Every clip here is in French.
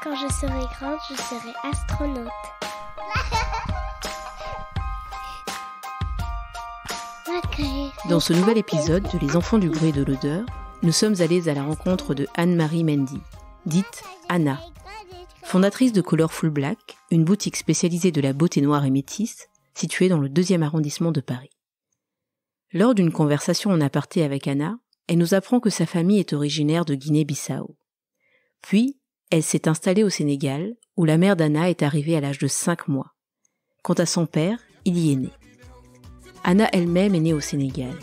Quand je serai grande, je serai astronaute. Dans ce nouvel épisode de Les enfants du bruit et de l'odeur, nous sommes allés à la rencontre de Anne-Marie Mendy, dite Anna. Fondatrice de Colorful Black, une boutique spécialisée de la beauté noire et métisse, située dans le 2e arrondissement de Paris. Lors d'une conversation en aparté avec Anna, elle nous apprend que sa famille est originaire de Guinée-Bissau. Puis, elle s'est installée au Sénégal, où la mère d'Anna est arrivée à l'âge de 5 mois. Quant à son père, il y est né. Anna elle-même est née au Sénégal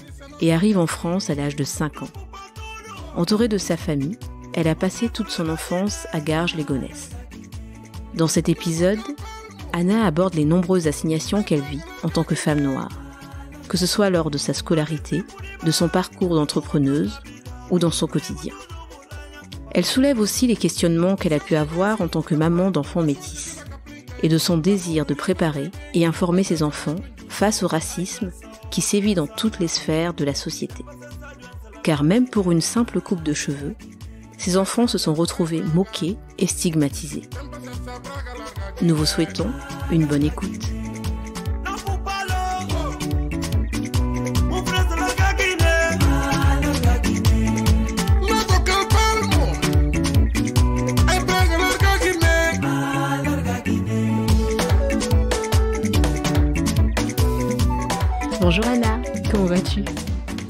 et arrive en France à l'âge de 5 ans. Entourée de sa famille, elle a passé toute son enfance à Garges-les-Gonesse. Dans cet épisode, Anna aborde les nombreuses assignations qu'elle vit en tant que femme noire, que ce soit lors de sa scolarité, de son parcours d'entrepreneuse ou dans son quotidien. Elle soulève aussi les questionnements qu'elle a pu avoir en tant que maman d'enfants métis et de son désir de préparer et informer ses enfants face au racisme qui sévit dans toutes les sphères de la société. Car même pour une simple coupe de cheveux, ces enfants se sont retrouvés moqués et stigmatisés. Nous vous souhaitons une bonne écoute. Bonjour Anna, comment vas-tu ?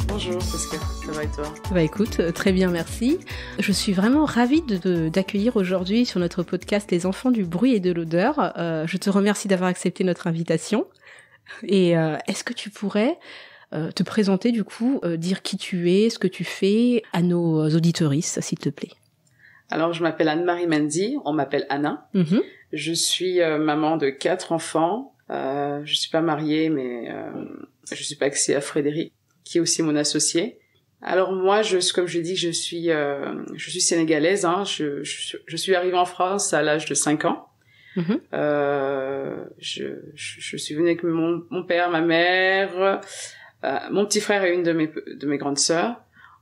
Bonjour Pascal, ça va et toi ? Bah écoute, très bien merci. Je suis vraiment ravie d'accueillir aujourd'hui sur notre podcast Les enfants du bruit et de l'odeur. Je te remercie d'avoir accepté notre invitation. Et est-ce que tu pourrais te présenter du coup, dire qui tu es, ce que tu fais à nos auditeurisses, s'il te plaît ? Alors je m'appelle Anne-Marie Mendy, on m'appelle Anna. Mm-hmm. Je suis maman de 4 enfants. Je suis pas mariée, mais je suis pacsée à Frédéric, qui est aussi mon associé. Alors moi, comme je dis, je suis sénégalaise. Hein. Je suis arrivée en France à l'âge de 5 ans. Mm-hmm. Je suis venue avec mon père, ma mère, mon petit frère et une de mes grandes sœurs.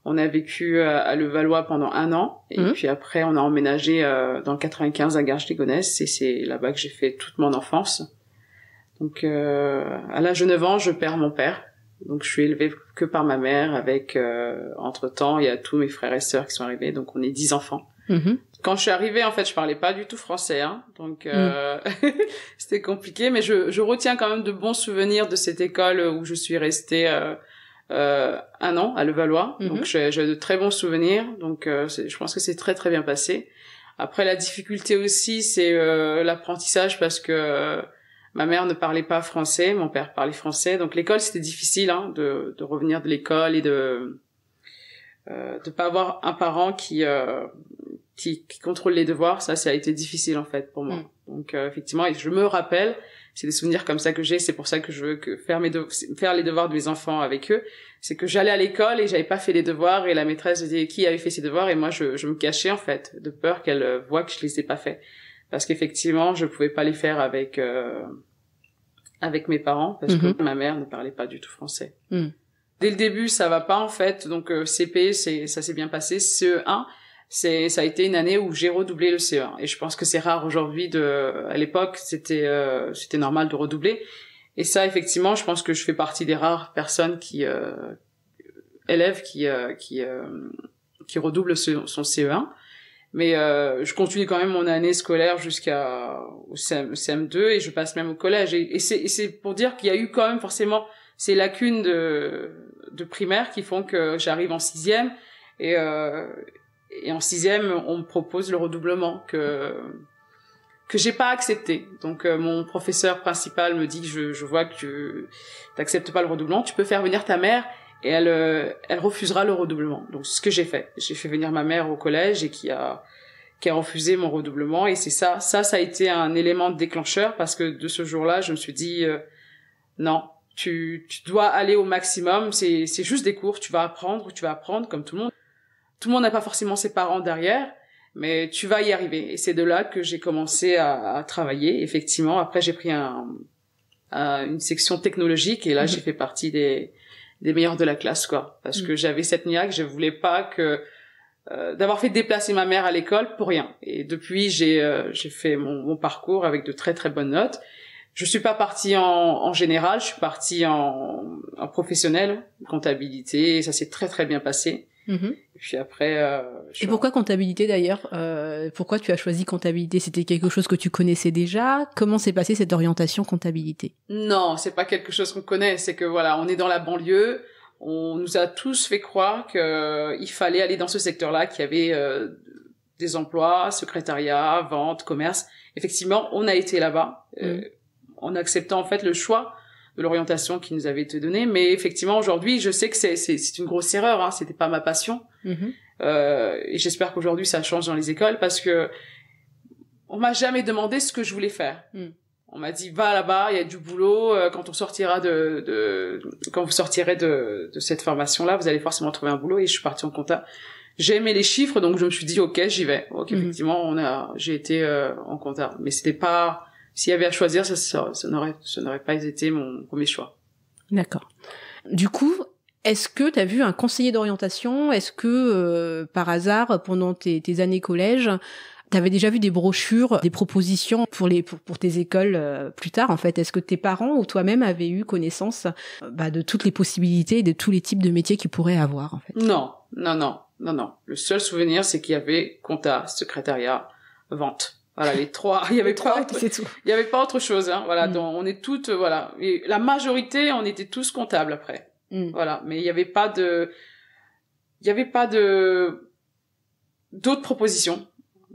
On a vécu à Levallois pendant 1 an. Et puis après, on a emménagé dans le 95 à Garges-les-Gonesse. Et c'est là-bas que j'ai fait toute mon enfance. Donc, à l'âge de 9 ans, je perds mon père. Donc, je suis élevée que par ma mère avec, entre-temps, il y a tous mes frères et sœurs qui sont arrivés. Donc, on est 10 enfants. Mm-hmm. Quand je suis arrivée, en fait, je parlais pas du tout français, hein. Donc, c'était compliqué. Mais je retiens quand même de bons souvenirs de cette école où je suis restée, 1 an à Levallois. Mm-hmm. Donc, j'ai de très bons souvenirs. Donc, je pense que c'est très, très bien passé. Après, la difficulté aussi, c'est, l'apprentissage parce que, ma mère ne parlait pas français, mon père parlait français, donc l'école c'était difficile de revenir de l'école et de pas avoir un parent qui contrôle les devoirs. Ça a été difficile en fait pour moi. Donc effectivement, et je me rappelle, c'est des souvenirs comme ça que j'ai, c'est pour ça que je veux faire les devoirs de mes enfants avec eux. C'est que j'allais à l'école et j'avais pas fait les devoirs et la maîtresse disait qui avait fait ses devoirs et moi je me cachais en fait de peur qu'elle voie que je les ai pas faits. Parce qu'effectivement, je pouvais pas les faire avec mes parents parce que ma mère ne parlait pas du tout français. Dès le début, ça va pas en fait. Donc CP, ça s'est bien passé. CE1, ça a été une année où j'ai redoublé le CE1 et je pense que c'est rare aujourd'hui à l'époque, c'était normal de redoubler. Et ça effectivement, je pense que je fais partie des rares personnes élèves qui redoublent son CE1. Mais je continue quand même mon année scolaire jusqu'au CM2 et je passe même au collège. Et c'est pour dire qu'il y a eu quand même forcément ces lacunes de primaire qui font que j'arrive en 6e et en 6e on me propose le redoublement que j'ai pas accepté. Donc mon professeur principal me dit que je vois que tu t'acceptes pas le redoublement, tu peux faire venir ta mère. Et elle refusera le redoublement. Donc, c'est ce que j'ai fait. J'ai fait venir ma mère au collège et qui a refusé mon redoublement. Et c'est ça a été un élément déclencheur parce que de ce jour-là, je me suis dit, non, tu dois aller au maximum. C'est juste des cours. Tu vas apprendre comme tout le monde. Tout le monde n'a pas forcément ses parents derrière, mais tu vas y arriver. Et c'est de là que j'ai commencé à travailler. Effectivement, après, j'ai pris une section technologique et là, j'ai fait partie des meilleurs de la classe, quoi. Parce que j'avais cette niaque, je voulais pas que d'avoir fait déplacer ma mère à l'école pour rien. Et depuis, j'ai fait mon parcours avec de très très bonnes notes. Je suis pas partie en général, je suis partie en professionnel, comptabilité, et ça s'est très très bien passé. Et puis après... Et pourquoi comptabilité d'ailleurs? Pourquoi tu as choisi comptabilité? C'était quelque chose que tu connaissais déjà? Comment s'est passée cette orientation comptabilité? Non, c'est pas quelque chose qu'on connaît, c'est que voilà, on est dans la banlieue, on nous a tous fait croire qu'il fallait aller dans ce secteur-là, qu'il y avait des emplois, secrétariat, vente, commerce. Effectivement, on a été là-bas, en acceptant en fait le choix de l'orientation qui nous avait été donnée. Mais effectivement, aujourd'hui, je sais que c'est une grosse erreur, hein, c'était pas ma passion. Et j'espère qu'aujourd'hui, ça change dans les écoles parce que on m'a jamais demandé ce que je voulais faire. On m'a dit, va là-bas, il y a du boulot, quand on sortira quand vous sortirez de cette formation-là, vous allez forcément trouver un boulot. Et je suis partie en compta. J'ai aimé les chiffres, donc je me suis dit, ok, j'y vais. Donc effectivement, j'ai été en compta. Mais c'était pas, s'il y avait à choisir, ça n'aurait pas été mon premier choix. D'accord. Du coup, est-ce que tu as vu un conseiller d'orientation? Est-ce que, par hasard, pendant tes années collège, t'avais déjà vu des brochures, des propositions pour tes écoles plus tard, en fait? Est-ce que tes parents ou toi-même avaient eu connaissance de toutes les possibilités et de tous les types de métiers qu'ils pourraient avoir, en fait? Non. Le seul souvenir, c'est qu'il y avait compta, secrétariat, vente. Voilà, les trois. Il y avait pas autre, c'est tout. Il y avait pas autre chose, hein. Voilà, donc on est toutes, voilà. Et la majorité, on était tous comptables après. Voilà. Mais il y avait pas d'autres propositions.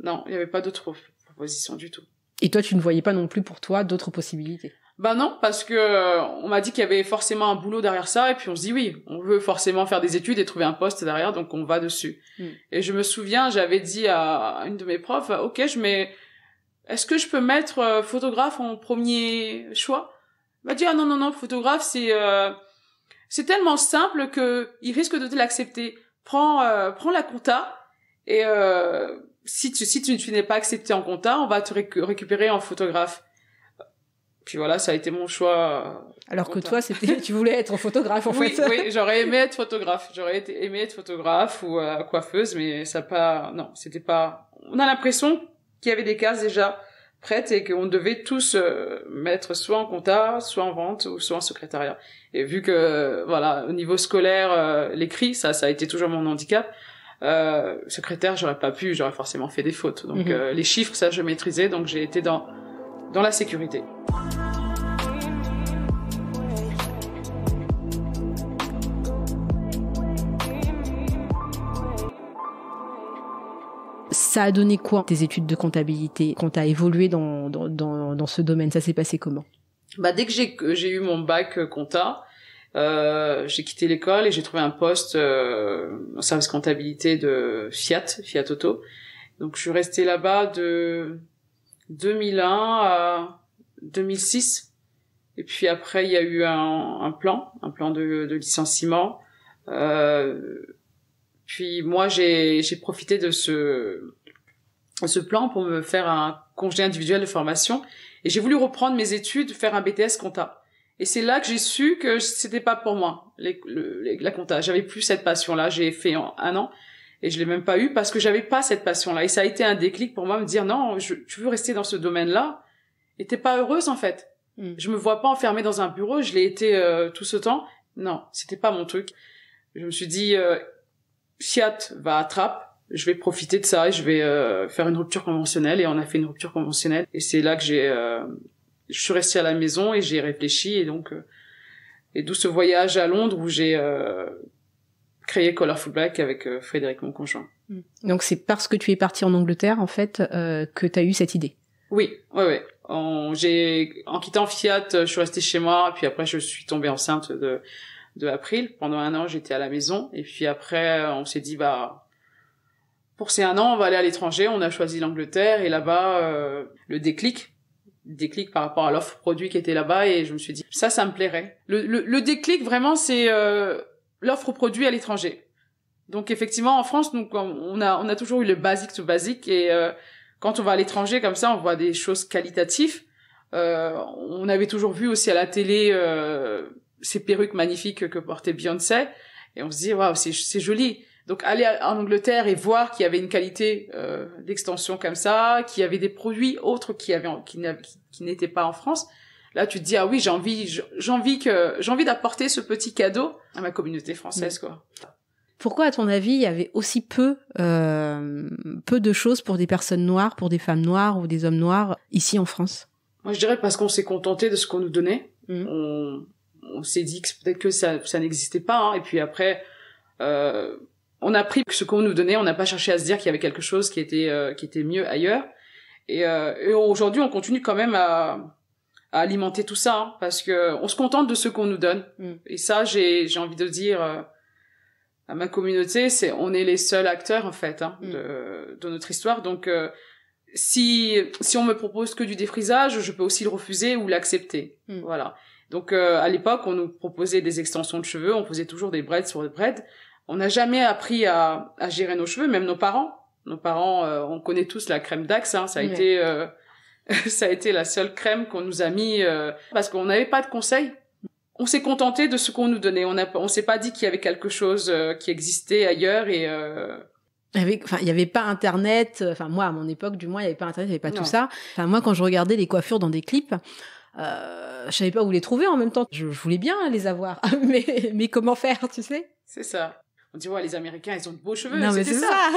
Non, il n'y avait pas d'autres propositions du tout. Et toi, tu ne voyais pas non plus pour toi d'autres possibilités? Non, parce que on m'a dit qu'il y avait forcément un boulot derrière ça, et puis on se dit oui, on veut forcément faire des études et trouver un poste derrière, donc on va dessus. Et je me souviens, j'avais dit à une de mes profs, ok, est-ce que je peux mettre photographe en premier choix? Elle m'a dit non, photographe c'est tellement simple que il risque de te l'accepter. Prends la compta et si tu n'es pas accepté en compta, on va te récupérer en photographe. Puis voilà, ça a été mon choix. Alors que toi, tu voulais être photographe, en fait. Oui, j'aurais aimé être photographe. Aimé être photographe ou coiffeuse, mais c'était pas... On a l'impression qu'il y avait des cases déjà prêtes et qu'on devait tous mettre soit en compta, soit en vente ou soit en secrétariat. Et vu que, voilà, au niveau scolaire, l'écrit, ça a été toujours mon handicap. Secrétaire, j'aurais forcément fait des fautes. Donc les chiffres, ça je maîtrisais, donc j'ai été dans la sécurité. Ça a donné quoi tes études de comptabilité quand t'as évolué dans ce domaine? Ça s'est passé comment? Dès que j'ai eu mon bac compta, j'ai quitté l'école et j'ai trouvé un poste en service comptabilité de Fiat Auto. Donc je suis restée là-bas de 2001 à 2006. Et puis après il y a eu un plan de licenciement. Puis moi j'ai profité de ce plan pour me faire un congé individuel de formation et j'ai voulu reprendre mes études, faire un BTS compta. Et c'est là que j'ai su que c'était pas pour moi la compta. J'avais plus cette passion-là. J'ai fait en 1 an et je l'ai même pas eu parce que j'avais pas cette passion-là. Et ça a été un déclic pour moi me dire non, tu veux rester dans ce domaine-là et t'es pas heureuse en fait. Je me vois pas enfermée dans un bureau. Je l'ai été tout ce temps. Non, c'était pas mon truc. Je me suis dit Fiat va à Trappes. Je vais profiter de ça et je vais faire une rupture conventionnelle. Et on a fait une rupture conventionnelle. Et c'est là que je suis restée à la maison et j'ai réfléchi. Et donc, et d'où ce voyage à Londres où j'ai créé Colorful Black avec Frédéric, mon conjoint. Donc c'est parce que tu es partie en Angleterre, en fait, que tu as eu cette idée? Oui. En quittant Fiat, je suis restée chez moi. Et puis après, je suis tombée enceinte de April. Pendant 1 an, j'étais à la maison. Et puis après, on s'est dit, pour ces 1 an, on va aller à l'étranger. On a choisi l'Angleterre et là-bas, le déclic par rapport à l'offre produit qui était là-bas et je me suis dit ça me plairait. Le déclic vraiment c'est l'offre produit à l'étranger. Donc effectivement en France donc on a toujours eu le basique to basique et quand on va à l'étranger comme ça on voit des choses qualitatives. On avait toujours vu aussi à la télé ces perruques magnifiques que portait Beyoncé et on se dit waouh c'est joli. Donc aller en Angleterre et voir qu'il y avait une qualité d'extension comme ça, qu'il y avait des produits autres qui n'étaient pas en France. Là, tu te dis ah oui, j'ai envie d'apporter ce petit cadeau à ma communauté française, quoi. Pourquoi, à ton avis, il y avait aussi peu de choses pour des personnes noires, pour des femmes noires ou des hommes noirs ici en France? Moi, je dirais parce qu'on s'est contenté de ce qu'on nous donnait. On s'est dit que peut-être que ça n'existait pas, hein. Et puis après, on a pris ce qu'on nous donnait. On n'a pas cherché à se dire qu'il y avait quelque chose qui était mieux ailleurs. Et aujourd'hui, on continue quand même à alimenter tout ça, hein, parce que on se contente de ce qu'on nous donne. Et ça, j'ai envie de dire à ma communauté, on est les seuls acteurs en fait, hein, de notre histoire. Donc si on me propose que du défrisage, je peux aussi le refuser ou l'accepter. Voilà. Donc à l'époque, on nous proposait des extensions de cheveux, on faisait toujours des braids sur des braids. On n'a jamais appris à gérer nos cheveux, même nos parents. Nos parents, on connaît tous la crème d'Axe, hein, ça a été la seule crème qu'on nous a mis parce qu'on n'avait pas de conseils. On s'est contenté de ce qu'on nous donnait. On s'est pas dit qu'il y avait quelque chose qui existait ailleurs et il y avait pas Internet. Enfin, moi, à mon époque, du moins, il y avait pas Internet, il y avait pas tout ça. Enfin, moi, quand je regardais les coiffures dans des clips, je savais pas où les trouver en même temps. Je voulais bien les avoir, mais comment faire, tu sais? C'est ça. On dit, ouais, les Américains, ils ont de beaux cheveux. Non, mais c'est ça.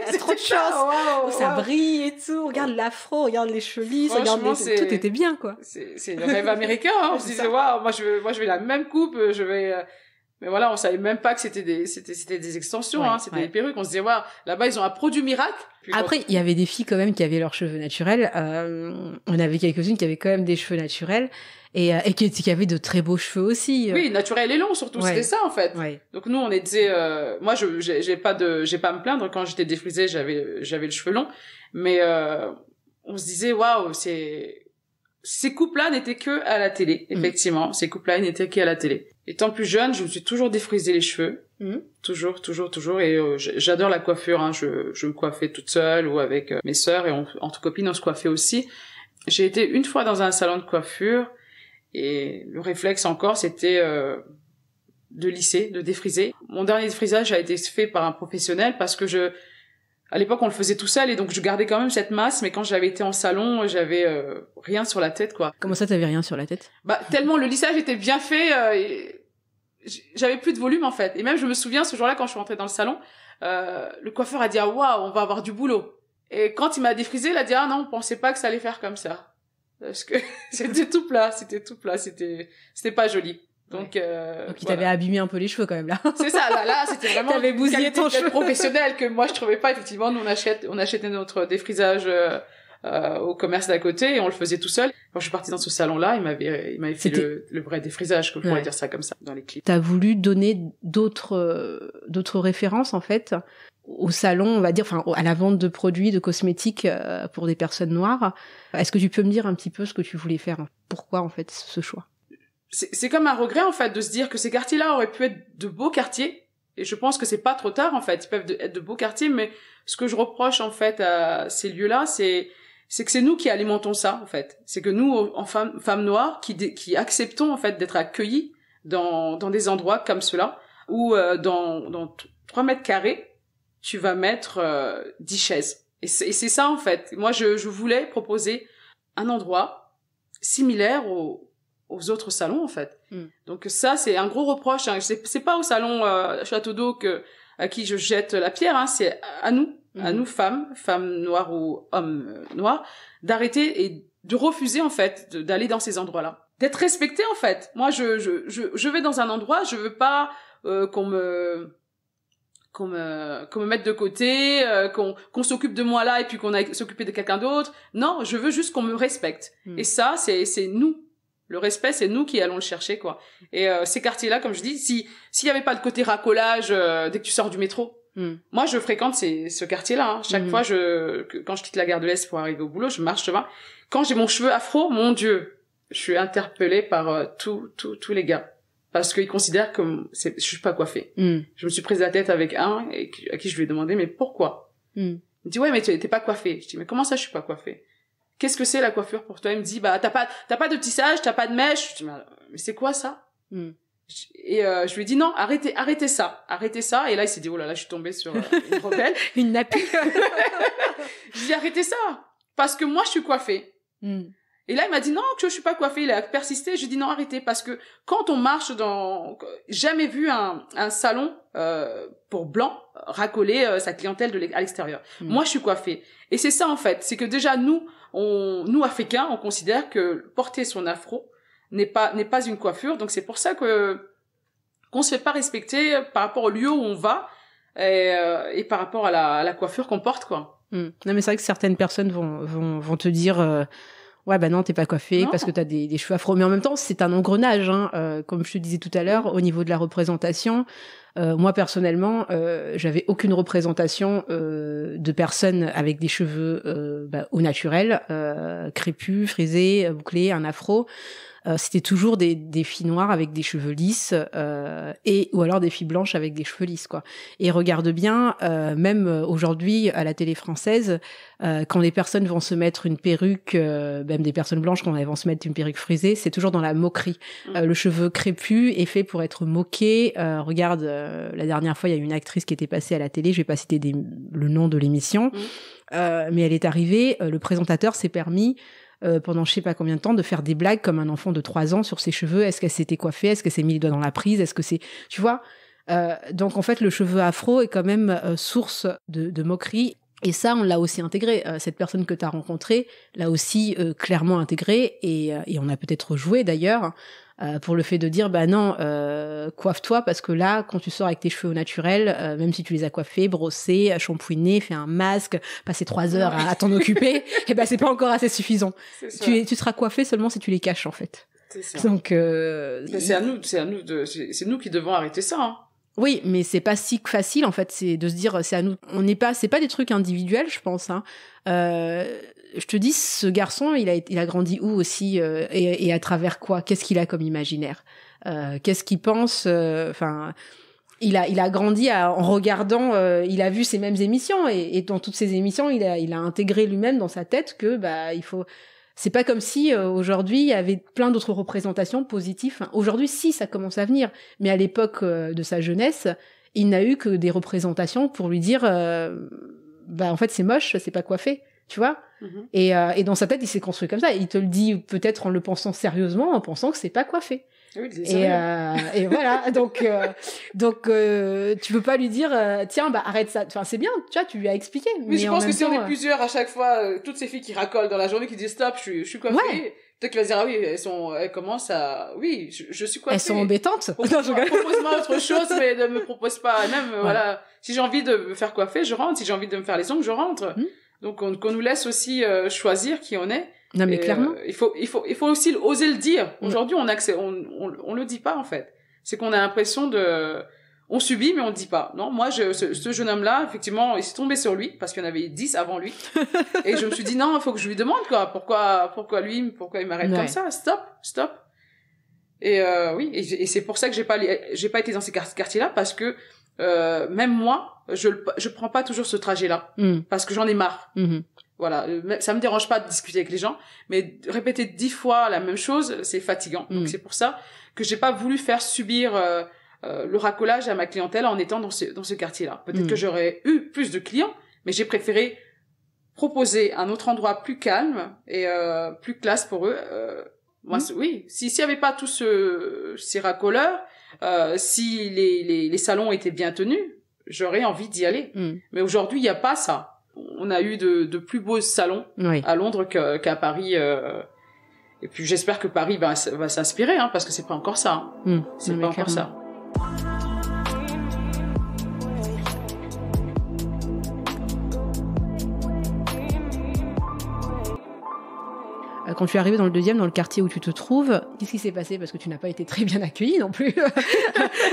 C'est trop de chance. Wow, ça brille et tout. Regarde l'afro, regarde les chevilles, regarde tout était bien, quoi. C'est le rêve américain, hein. On se disait, waouh, moi, je vais la même coupe, mais voilà, on savait même pas que c'était des extensions, hein. C'était des perruques. On se disait, waouh, là-bas, ils ont un produit miracle. Puis après, il y avait des filles quand même qui avaient leurs cheveux naturels. On avait quelques-unes qui avaient quand même des cheveux naturels. Et qui avait de très beaux cheveux aussi. Oui, naturel et long surtout, c'était ça en fait. Donc nous on était moi j'ai pas à me plaindre, quand j'étais défrisée, j'avais le cheveu long, mais on se disait waouh, ces coupes-là n'étaient que à la télé, effectivement, ces coupes-là n'étaient qu'à la télé. Étant plus jeune, je me suis toujours défrisé les cheveux. Toujours et j'adore la coiffure, hein. Je me coiffais toute seule ou avec mes sœurs, et entre copines on se coiffait aussi. J'ai été une fois dans un salon de coiffure. Et le réflexe encore, c'était de lisser, de défriser. Mon dernier défrisage a été fait par un professionnel parce que à l'époque, on le faisait tout seul et donc je gardais quand même cette masse, mais quand j'avais été en salon, j'avais rien sur la tête, quoi. Comment ça, t'avais rien sur la tête? Bah, tellement le lissage était bien fait, j'avais plus de volume en fait. Et même, je me souviens, ce jour-là, quand je suis rentrée dans le salon, le coiffeur a dit, ah, waouh, on va avoir du boulot. Et quand il m'a défrisé, il a dit, ah non, on pensait pas que ça allait faire comme ça. Parce que c'était tout plat, c'était pas joli. Donc il t'avait abîmé un peu les cheveux quand même là. C'est ça, là c'était vraiment t'avais bousillé ton cheveu professionnel que moi je trouvais pas. Effectivement, nous on achetait notre défrisage au commerce d'à côté et on le faisait tout seul. Quand je suis partie dans ce salon-là, il m'avait fait le vrai défrisage, que je pourrais dire ça comme ça dans les clips. T'as voulu donner d'autres références en fait au salon, on va dire, enfin à la vente de produits, de cosmétiques pour des personnes noires. Est-ce que tu peux me dire un petit peu ce que tu voulais faire? Pourquoi en fait ce choix? C'est comme un regret en fait de se dire que ces quartiers-là auraient pu être de beaux quartiers, et je pense que c'est pas trop tard en fait, ils peuvent être de beaux quartiers, mais ce que je reproche en fait à ces lieux-là, c'est que c'est nous qui alimentons ça en fait. C'est que nous, en femmes noires, qui acceptons en fait d'être accueillies dans des endroits comme ceux-là, où dans 3 mètres carrés, tu vas mettre 10 chaises. Et c'est ça, en fait. Moi, je voulais proposer un endroit similaire aux autres salons, en fait. Donc ça, c'est un gros reproche, hein. C'est pas au salon Château d'Eau à qui je jette la pierre, hein. C'est à nous femmes noires ou hommes noirs, d'arrêter et de refuser, en fait, d'aller dans ces endroits-là. D'être respecté, en fait. Moi, je vais dans un endroit, je veux pas qu'on me mette de côté, qu'on s'occupe de moi là et puis qu'on aille s'occuper de quelqu'un d'autre. Non, je veux juste qu'on me respecte. Et ça, c'est nous. Le respect, c'est nous qui allons le chercher, quoi. Et ces quartiers-là, comme je dis, s'il y avait pas le côté racolage dès que tu sors du métro, moi je fréquente ce quartier-là, hein. Chaque fois quand je quitte la gare de l'Est pour arriver au boulot, je marche devant. Quand j'ai mon cheveu afro, mon Dieu, je suis interpellée par tous les gars. Parce qu'ils considèrent que je suis pas coiffée. Je me suis prise la tête avec un à qui je lui ai demandé, mais pourquoi? Il me dit, ouais, mais t'es pas coiffée. Je dis, mais comment ça, je suis pas coiffée? Qu'est-ce que c'est la coiffure pour toi? Il me dit, bah, t'as pas de tissage, t'as pas de mèche. Je dis, mais c'est quoi ça? Et je lui ai dit non, arrêtez ça. Et là, il s'est dit, oh là là, je suis tombée sur une rebelle. Une nappie. Je lui ai dit, arrêtez ça. Parce que moi, je suis coiffée. Et là, il m'a dit non, que je suis pas coiffée. Il a persisté. Je lui ai dit non, arrêtez. Parce que quand on marche jamais vu un salon, pour blanc, racoler sa clientèle à l'extérieur. Moi, je suis coiffée. Et c'est ça, en fait. C'est que déjà, nous, Africains, on considère que porter son afro n'est pas une coiffure. Donc, c'est pour ça qu'on se fait pas respecter par rapport au lieu où on va et par rapport à la coiffure qu'on porte, quoi. Non, mais c'est vrai que certaines personnes vont te dire ouais, bah non, t'es pas coiffée parce que t'as des cheveux afro. Mais en même temps, c'est un engrenage, hein. Comme je te disais tout à l'heure, au niveau de la représentation. Moi, personnellement, j'avais aucune représentation de personnes avec des cheveux au naturel, crépus, frisés, bouclés, un afro. C'était toujours des filles noires avec des cheveux lisses ou alors des filles blanches avec des cheveux lisses, quoi. Et regarde bien, même aujourd'hui à la télé française, quand les personnes vont se mettre une perruque, même des personnes blanches quand elles vont se mettre une perruque frisée, c'est toujours dans la moquerie. Le cheveu crépus est fait pour être moqué. Regarde, la dernière fois, il y a une actrice qui était passée à la télé, je vais pas citer le nom de l'émission, mais elle est arrivée, le présentateur s'est permis pendant je sais pas combien de temps de faire des blagues comme un enfant de 3 ans sur ses cheveux. Est-ce qu'elle s'était coiffée? Est-ce qu'elle s'est mis les doigts dans la prise? Est-ce que c'est, tu vois, donc en fait le cheveu afro est quand même source de moquerie. Et ça, on l'a aussi intégré. Cette personne que tu as rencontrée l'a aussi clairement intégré et on a peut-être joué d'ailleurs pour le fait de dire bah non, coiffe-toi parce que là, quand tu sors avec tes cheveux au naturel, même si tu les as coiffés, brossés, shampouinés, fait un masque, passer 3 heures à t'en occuper, et ben c'est pas encore assez suffisant. Tu seras coiffé seulement si tu les caches en fait. C'est ça. Donc c'est nous qui devons arrêter ça. Hein. Oui, mais c'est pas si facile en fait, c'est de se dire c'est à nous. C'est pas des trucs individuels, je pense. Hein. Je te dis, ce garçon, il a grandi où aussi et à travers quoi? Qu'est-ce qu'il a comme imaginaire? Qu'est-ce qu'il pense? Enfin, il a grandi en regardant. Il a vu ces mêmes émissions et dans toutes ces émissions, il a intégré lui-même dans sa tête que bah il faut. C'est pas comme si aujourd'hui il y avait plein d'autres représentations positives. Enfin, aujourd'hui, si ça commence à venir, mais à l'époque de sa jeunesse, il n'a eu que des représentations pour lui dire, bah en fait c'est moche, c'est pas coiffé, tu vois. Et dans sa tête, il s'est construit comme ça. Il te le dit peut-être en le pensant sérieusement, en pensant que c'est pas coiffé. Oui, et voilà, donc tu peux pas lui dire tiens bah arrête ça, enfin c'est bien, tu vois, tu lui as expliqué. Mais je pense que si on est plusieurs à chaque fois, toutes ces filles qui racolent dans la journée, qui disent stop, je suis coiffée, peut-être qu'il va dire ah oui, elles commencent à oui, je suis coiffée. Elles sont embêtantes. Propose-moi autre chose, mais ne me propose pas. Même voilà, si j'ai envie de me faire coiffer, je rentre. Si j'ai envie de me faire les ongles, je rentre. Donc qu'on nous laisse aussi choisir qui on est. Non mais clairement, il faut aussi oser le dire. Aujourd'hui, on le dit pas en fait. C'est qu'on a l'impression on subit mais on le dit pas. Non, moi ce jeune homme-là, effectivement, il s'est tombé sur lui parce qu'il y en avait 10 avant lui. Et je me suis dit non, il faut que je lui demande quoi, pourquoi il m'arrête comme ça. Stop. Et oui, et c'est pour ça que j'ai pas été dans ces quartiers-là parce que même moi, je prends pas toujours ce trajet-là parce que j'en ai marre. Voilà, ça me dérange pas de discuter avec les gens, mais répéter 10 fois la même chose, c'est fatigant. Donc c'est pour ça que j'ai pas voulu faire subir le racolage à ma clientèle en étant dans ce quartier-là. Peut-être que j'aurais eu plus de clients, mais j'ai préféré proposer un autre endroit plus calme et plus classe pour eux. Moi, oui, s'il y avait pas tous ces racoleurs, si les salons étaient bien tenus, j'aurais envie d'y aller. Mais aujourd'hui, il y a pas ça. On a eu de plus beaux salons à Londres qu'à Paris. Et puis j'espère que Paris va s'inspirer, hein, parce que c'est pas encore ça. C'est pas encore ça. Quand tu es arrivé dans le deuxième, dans le quartier où tu te trouves, qu'est-ce qui s'est passé? Parce que tu n'as pas été très bien accueillie non plus.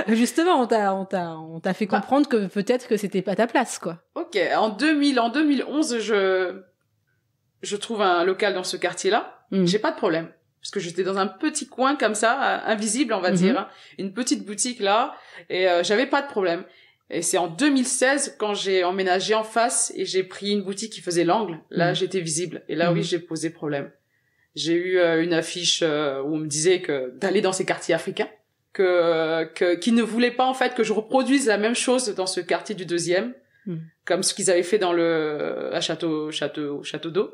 Justement, on t'a fait comprendre que peut-être que c'était pas ta place, quoi. Ok. En 2011, je trouve un local dans ce quartier-là. J'ai pas de problème. Parce que j'étais dans un petit coin comme ça, invisible, on va dire. Hein, une petite boutique là. Et j'avais pas de problème. Et c'est en 2016, quand j'ai emménagé en face et j'ai pris une boutique qui faisait l'angle. Là, j'étais visible. Et là, oui, j'ai posé problème. J'ai eu une affiche où on me disait que d'aller dans ces quartiers africains. qui ne voulaient pas en fait que je reproduise la même chose dans ce quartier du 2e, comme ce qu'ils avaient fait à Château d'Eau,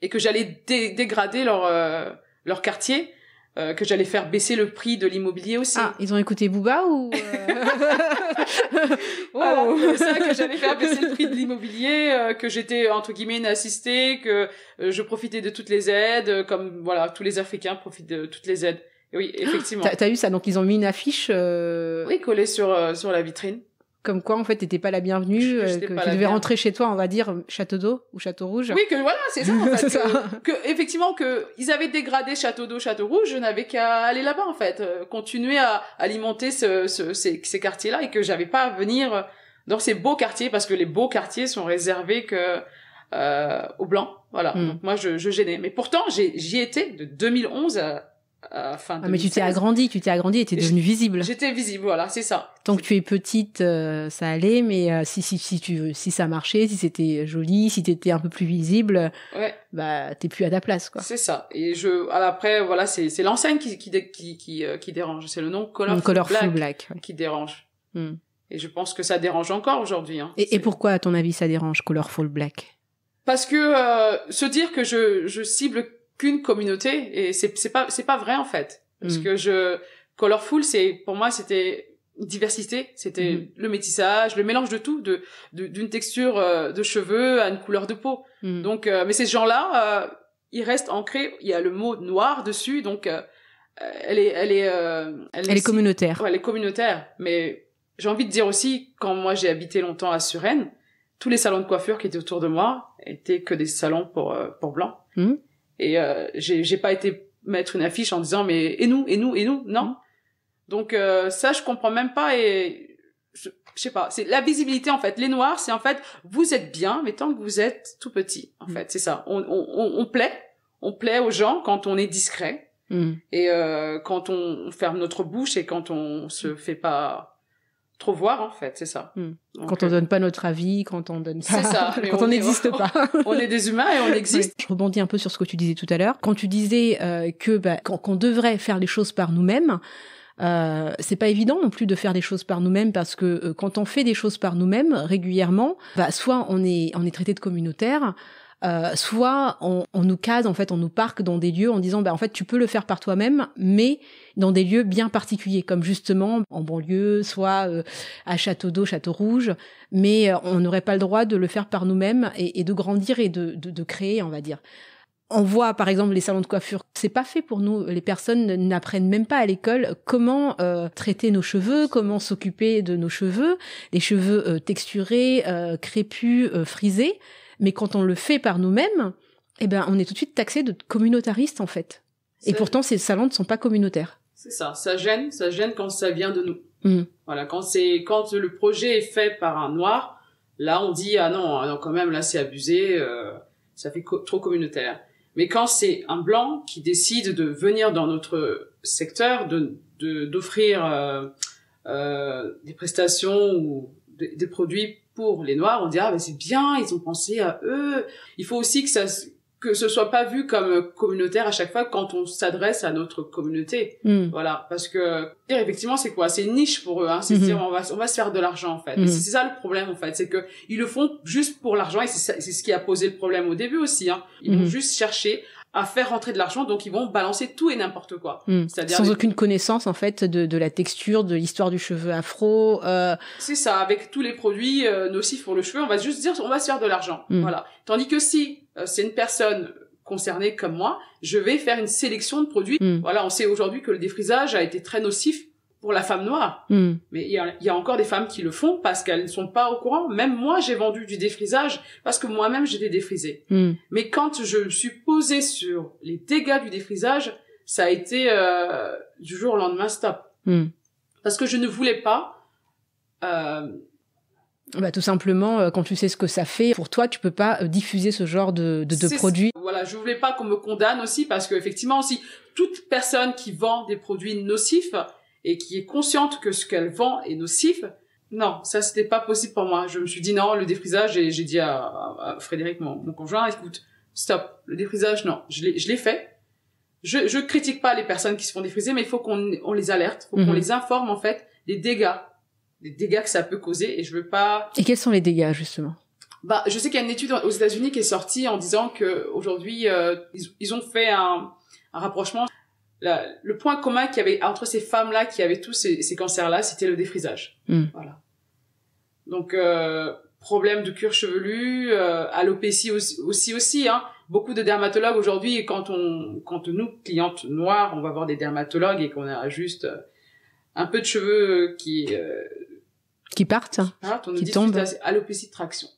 et que j'allais dégrader leur quartier, que j'allais faire baisser le prix de l'immobilier aussi. Ah, ils ont écouté Booba ou Voilà, c'est ça, que j'allais faire baisser le prix de l'immobilier, que j'étais entre guillemets une assistée, que je profitais de toutes les aides, comme voilà, tous les Africains profitent de toutes les aides. Et oui, effectivement. T'as eu ça, donc ils ont mis une affiche oui, collée sur la vitrine. Comme quoi, en fait, t'étais pas la bienvenue, que tu devais rentrer chez toi, on va dire, Château d'Eau ou Château Rouge. Oui, que voilà, c'est ça, en fait. Effectivement, ils avaient dégradé Château d'Eau, Château Rouge, je n'avais qu'à aller là-bas, en fait. Continuer à alimenter ces quartiers-là, et que j'avais pas à venir dans ces beaux quartiers, parce que les beaux quartiers sont réservés aux Blancs. Voilà. Donc moi, je gênais. Mais pourtant, j'y étais de 2011 à fin 2016. Mais tu t'es agrandi et t'es devenue visible. J'étais visible, voilà, c'est ça. Tant que tu es petite, ça allait, mais si ça marchait, si c'était joli, si t'étais un peu plus visible, bah t'es plus à ta place, quoi. C'est ça. Et après, voilà, c'est l'enseigne qui dérange. C'est le nom Colorful Black qui dérange. Et je pense que ça dérange encore aujourd'hui. Hein. Et pourquoi, à ton avis, ça dérange Colorful Black? Parce que se dire que je cible qu'une communauté, et c'est pas vrai en fait, parce que Colorful, pour moi c'était une diversité, c'était le métissage, le mélange de tout, d'une texture de cheveux à une couleur de peau. Donc mais ces gens-là, ils restent ancrés, il y a le mot noir dessus, donc elle est communautaire. Ouais, elle est communautaire. Mais j'ai envie de dire aussi, quand moi j'ai habité longtemps à Suresnes, tous les salons de coiffure qui étaient autour de moi étaient que des salons pour blancs. Et j'ai pas été mettre une affiche en disant mais et nous, non. Donc ça je comprends même pas, et je sais pas, c'est la visibilité en fait. Les noirs, c'est en fait vous êtes bien, mais tant que vous êtes tout petit, en fait, c'est ça. On plaît aux gens quand on est discret, et quand on ferme notre bouche, et quand on se fait pas trop voir, en fait, c'est ça. Donc, quand on donne pas notre avis, quand on donne pas, c'est ça, quand on n'existe pas. On est des humains et on existe. Je rebondis un peu sur ce que tu disais tout à l'heure. Quand tu disais qu'on devrait faire les choses par nous-mêmes, c'est pas évident non plus de faire des choses par nous-mêmes, parce que quand on fait des choses par nous-mêmes régulièrement, soit on est traité de communautaire, soit on nous case, en fait, on nous parque dans des lieux en disant en fait tu peux le faire par toi-même, mais dans des lieux bien particuliers, comme justement en banlieue, soit à Château d'Eau, Château Rouge, mais on n'aurait pas le droit de le faire par nous-mêmes et de grandir et de créer, on va dire. On voit par exemple les salons de coiffure, c'est pas fait pour nous. Les personnes n'apprennent même pas à l'école comment traiter nos cheveux, comment s'occuper de nos cheveux, les cheveux texturés, crépus, frisés. Mais quand on le fait par nous-mêmes, on est tout de suite taxé de communautariste, en fait. Et pourtant, ces salons ne sont pas communautaires. C'est ça. Ça gêne quand ça vient de nous. Voilà. Quand le projet est fait par un noir, là, on dit, ah non, quand même, là, c'est abusé, ça fait trop communautaire. Mais quand c'est un blanc qui décide de venir dans notre secteur, d'offrir des prestations ou des produits pour les noirs, on dit c'est bien, ils ont pensé à eux. Il faut aussi que ce soit pas vu comme communautaire à chaque fois quand on s'adresse à notre communauté. Voilà, parce que effectivement c'est quoi, c'est une niche pour eux, hein. C'est dire on va se faire de l'argent, en fait. Et c'est ça le problème, en fait, c'est que ils le font juste pour l'argent, et c'est ce qui a posé le problème au début aussi, hein. Ils vont juste chercher à faire rentrer de l'argent, donc ils vont balancer tout et n'importe quoi. C'est-à-dire sans aucune connaissance, en fait, de la texture, de l'histoire du cheveu afro. C'est ça, avec tous les produits nocifs pour le cheveu, on va juste dire on va se faire de l'argent. Voilà. Tandis que si c'est une personne concernée comme moi, je vais faire une sélection de produits. Voilà, on sait aujourd'hui que le défrisage a été très nocif pour la femme noire. Mais il y a encore des femmes qui le font parce qu'elles ne sont pas au courant. Même moi, j'ai vendu du défrisage parce que moi-même, j'étais défrisée. Mais quand je me suis posée sur les dégâts du défrisage, ça a été du jour au lendemain, stop. Parce que je ne voulais pas... tout simplement, quand tu sais ce que ça fait, pour toi, tu peux pas diffuser ce genre de produits. Voilà, je voulais pas qu'on me condamne aussi, parce que effectivement aussi, toute personne qui vend des produits nocifs et qui est consciente que ce qu'elle vend est nocif, non, ça c'était pas possible pour moi. Je me suis dit non, le défrisage, et j'ai dit à Frédéric, mon conjoint, écoute, stop, le défrisage, non, je l'ai fait. je critique pas les personnes qui se font défriser, mais il faut qu'on les alerte, faut qu'on les informe en fait des dégâts que ça peut causer, et je veux pas. Et quels sont les dégâts justement? Bah, je sais qu'il y a une étude aux États-Unis qui est sortie en disant que aujourd'hui ils ont fait un rapprochement. Le point commun qu'il y avait entre ces femmes-là qui avaient tous ces cancers-là, c'était le défrisage. Voilà. Donc problème de cuir chevelu, alopécie aussi, hein. Beaucoup de dermatologues aujourd'hui, quand nous clientes noires, on va voir des dermatologues et qu'on a juste un peu de cheveux qui partent, on nous qui dit tombent, alopécie de traction.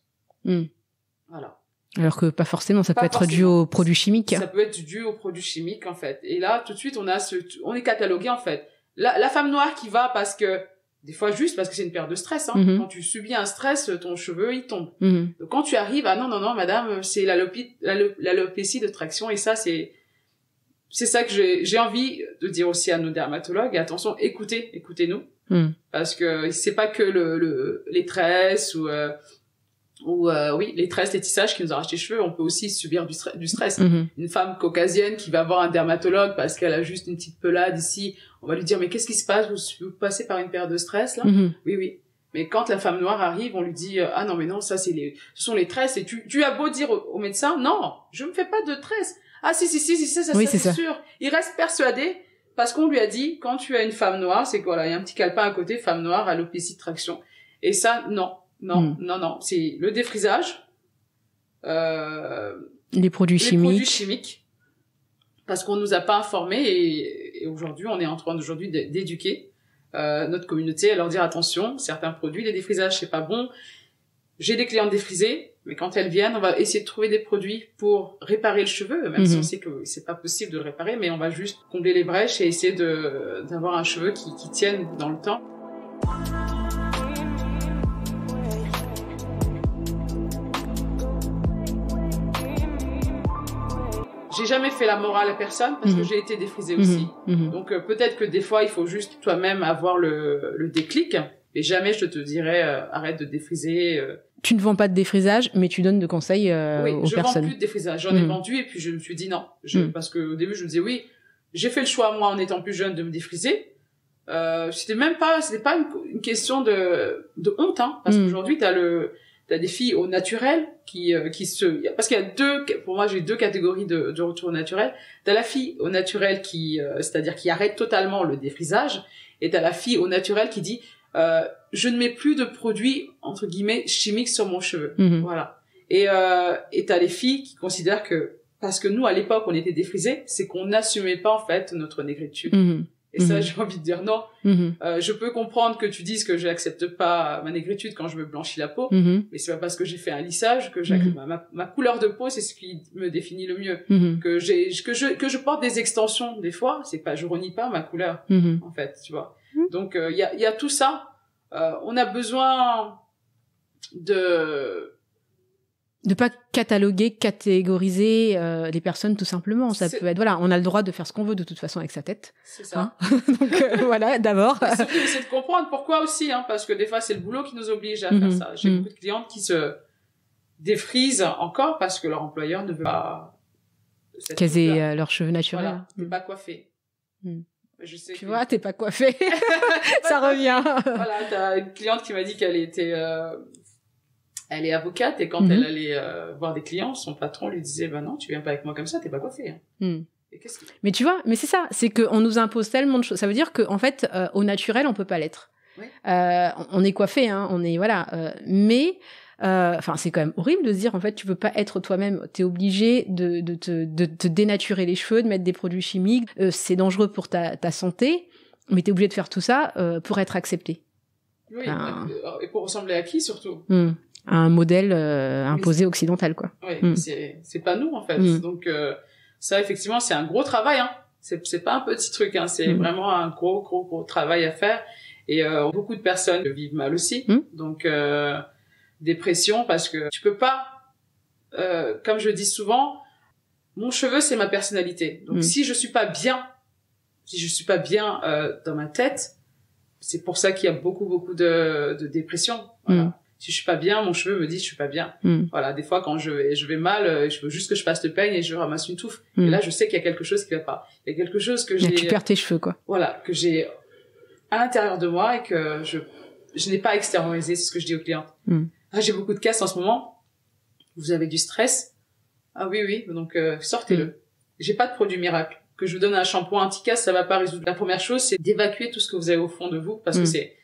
Voilà. Alors que pas forcément, ça peut être dû aux produits chimiques. Ça peut être dû aux produits chimiques en fait. Et là, tout de suite, on est catalogué en fait. La femme noire qui va parce que des fois juste parce que c'est une période de stress, hein. Quand tu subis un stress, ton cheveu il tombe. Donc quand tu arrives, non madame, c'est l'alopécie de traction, et ça c'est ça que j'ai envie de dire aussi à nos dermatologues. Et attention, écoutez-nous, parce que c'est pas que les tresses ou les tresses, les tissages qui nous arrachent les cheveux, on peut aussi subir du stress. Une femme caucasienne qui va voir un dermatologue parce qu'elle a juste une petite pelade ici, on va lui dire mais qu'est-ce qui se passe, vous passez par une période de stress là? Oui. Mais quand la femme noire arrive, on lui dit ah non mais non, ça ce sont les tresses, et tu as beau dire au médecin non, je me fais pas de tresses. Ah si ça oui, c'est sûr. Il reste persuadé parce qu'on lui a dit quand tu as une femme noire, c'est quoi là, il y a un petit calepin à côté, femme noire, alopécie de traction. Et ça non, c'est le défrisage, les produits chimiques, parce qu'on nous a pas informés, et aujourd'hui on est en train d'éduquer notre communauté à leur dire attention, certains produits, les défrisages c'est pas bon. J'ai des clientes défrisées, mais quand elles viennent, on va essayer de trouver des produits pour réparer le cheveu, même si on sait que c'est pas possible de le réparer, mais on va juste combler les brèches et essayer d'avoir un cheveu qui tienne dans le temps. J'ai jamais fait la morale à personne parce que j'ai été défrisée aussi. Donc peut-être que des fois il faut juste toi-même avoir le déclic, mais jamais je te dirais arrête de défriser. Tu ne vends pas de défrisage, mais tu donnes de conseils aux personnes. Oui, je vends plus de défrisage. J'en ai vendu, et puis je me suis dit non, parce que au début je me disais oui, j'ai fait le choix moi en étant plus jeune de me défriser. C'était pas une question de honte, hein, parce qu'aujourd'hui t'as des filles au naturel parce qu'il y a pour moi j'ai deux catégories de retour au naturel. T'as la fille au naturel c'est-à-dire qui arrête totalement le défrisage, et t'as la fille au naturel qui dit je ne mets plus de produits entre guillemets chimiques sur mon cheveu. Voilà. Et t'as les filles qui considèrent que parce que nous à l'époque on était défrisés, c'est qu'on n'assumait pas en fait notre négritude. Et ça, j'ai envie de dire non. Je peux comprendre que tu dises que j'accepte pas ma négritude quand je me blanchis la peau, mais c'est pas parce que j'ai fait un lissage que ma couleur de peau, c'est ce qui me définit le mieux. Que je porte des extensions des fois, je renie pas ma couleur, en fait, tu vois. Donc il y a tout ça. On a besoin de pas catégoriser les personnes tout simplement. Ça peut être on a le droit de faire ce qu'on veut de toute façon avec sa tête. C'est ça. Donc voilà, d'abord. C'est de comprendre pourquoi aussi, hein, parce que des fois c'est le boulot qui nous oblige à faire ça. J'ai beaucoup de clientes qui se défrisent encore parce que leur employeur ne veut pas caser leurs cheveux naturels. Voilà, t'es pas coiffé. Je sais tu vois, t'es pas coiffé. Ça revient. Voilà, t'as une cliente qui m'a dit qu'elle était elle est avocate, et quand elle allait voir des clients, son patron lui disait non, tu viens pas avec moi comme ça, t'es pas coiffée. Et mais tu vois, mais c'est ça, c'est qu'on nous impose tellement de choses. Ça veut dire qu'en fait, au naturel, on peut pas l'être. Oui. On est coiffé, hein, on est mais c'est quand même horrible de se dire en fait tu peux pas être toi-même, t'es obligé de te dénaturer les cheveux, de mettre des produits chimiques, c'est dangereux pour ta santé, mais t'es obligé de faire tout ça pour être accepté. Oui, et pour ressembler à qui surtout? Un modèle imposé occidental, quoi. Oui, c'est pas nous en fait. Donc ça effectivement c'est un gros travail, hein. C'est pas un petit truc, hein. C'est vraiment un gros travail à faire, et beaucoup de personnes vivent mal aussi. Donc dépression, parce que tu peux pas comme je dis souvent, mon cheveu c'est ma personnalité. Donc si je suis pas bien dans ma tête, c'est pour ça qu'il y a beaucoup de dépression. Voilà. Si je suis pas bien, mon cheveu me dit je suis pas bien. Voilà, des fois quand je vais mal, je veux juste que je passe le peigne et je ramasse une touffe. Et là, je sais qu'il y a quelque chose qui va pas. Il y a quelque chose que j'ai... Tu perds tes cheveux, quoi. Voilà, que j'ai à l'intérieur de moi et que je n'ai pas extériorisé, c'est ce que je dis aux clientes. Ah, j'ai beaucoup de casse en ce moment. Vous avez du stress? Ah oui, donc sortez-le. J'ai pas de produit miracle. Que je vous donne un shampoing anti-casse, ça va pas résoudre. La première chose, c'est d'évacuer tout ce que vous avez au fond de vous, parce que c'est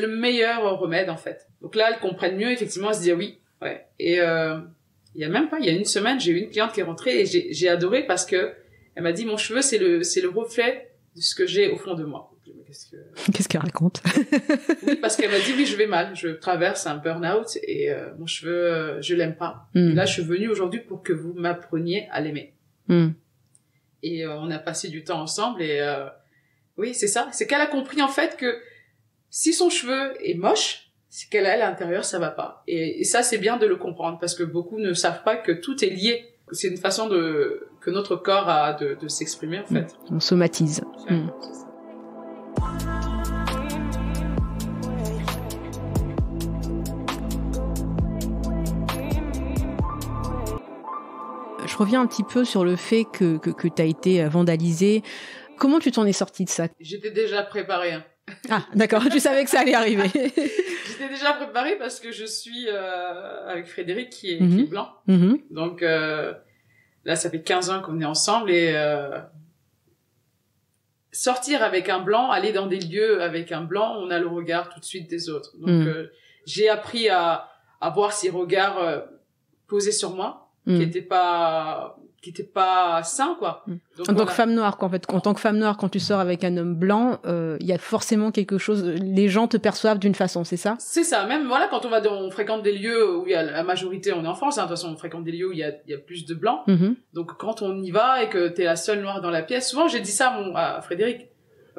le meilleur remède, en fait. Donc là, elles comprennent mieux, effectivement, elles se disent, ah oui, ouais. Et il y a une semaine, j'ai eu une cliente qui est rentrée et j'ai adoré parce que elle m'a dit, mon cheveu, c'est le reflet de ce que j'ai au fond de moi. Qu'est-ce qu'elle raconte? Oui, parce qu'elle m'a dit, oui, je vais mal, je traverse un burn-out et mon cheveu, je l'aime pas. Et là, je suis venue aujourd'hui pour que vous m'appreniez à l'aimer. Et on a passé du temps ensemble et oui, c'est ça. C'est qu'elle a compris en fait que si son cheveu est moche, c'est qu'elle a à l'intérieur ça va pas. Et ça c'est bien de le comprendre parce que beaucoup ne savent pas que tout est lié. C'est une façon que notre corps a de s'exprimer en fait. On somatise. C'est ça. Je reviens un petit peu sur le fait que tu as été vandalisée. Comment tu t'en es sortie de ça? J'étais déjà préparée. Ah, d'accord, tu savais que ça allait arriver. J'étais déjà préparée parce que je suis avec Frédéric qui est blanc. Donc là, ça fait 15 ans qu'on est ensemble et sortir avec un blanc, aller dans des lieux avec un blanc, on a le regard tout de suite des autres. Donc j'ai appris à voir ces regards posés sur moi. Qui était pas sain quoi. Donc en tant que femme noire quoi, en fait, en tant que femme noire quand tu sors avec un homme blanc, il y a forcément quelque chose, les gens te perçoivent d'une façon, c'est ça? C'est ça, même voilà quand on fréquente des lieux où il y a la majorité, on est en France, hein, de toute façon on fréquente des lieux où il y a plus de blancs. Donc quand on y va et que t'es la seule noire dans la pièce, souvent j'ai dit ça à Frédéric.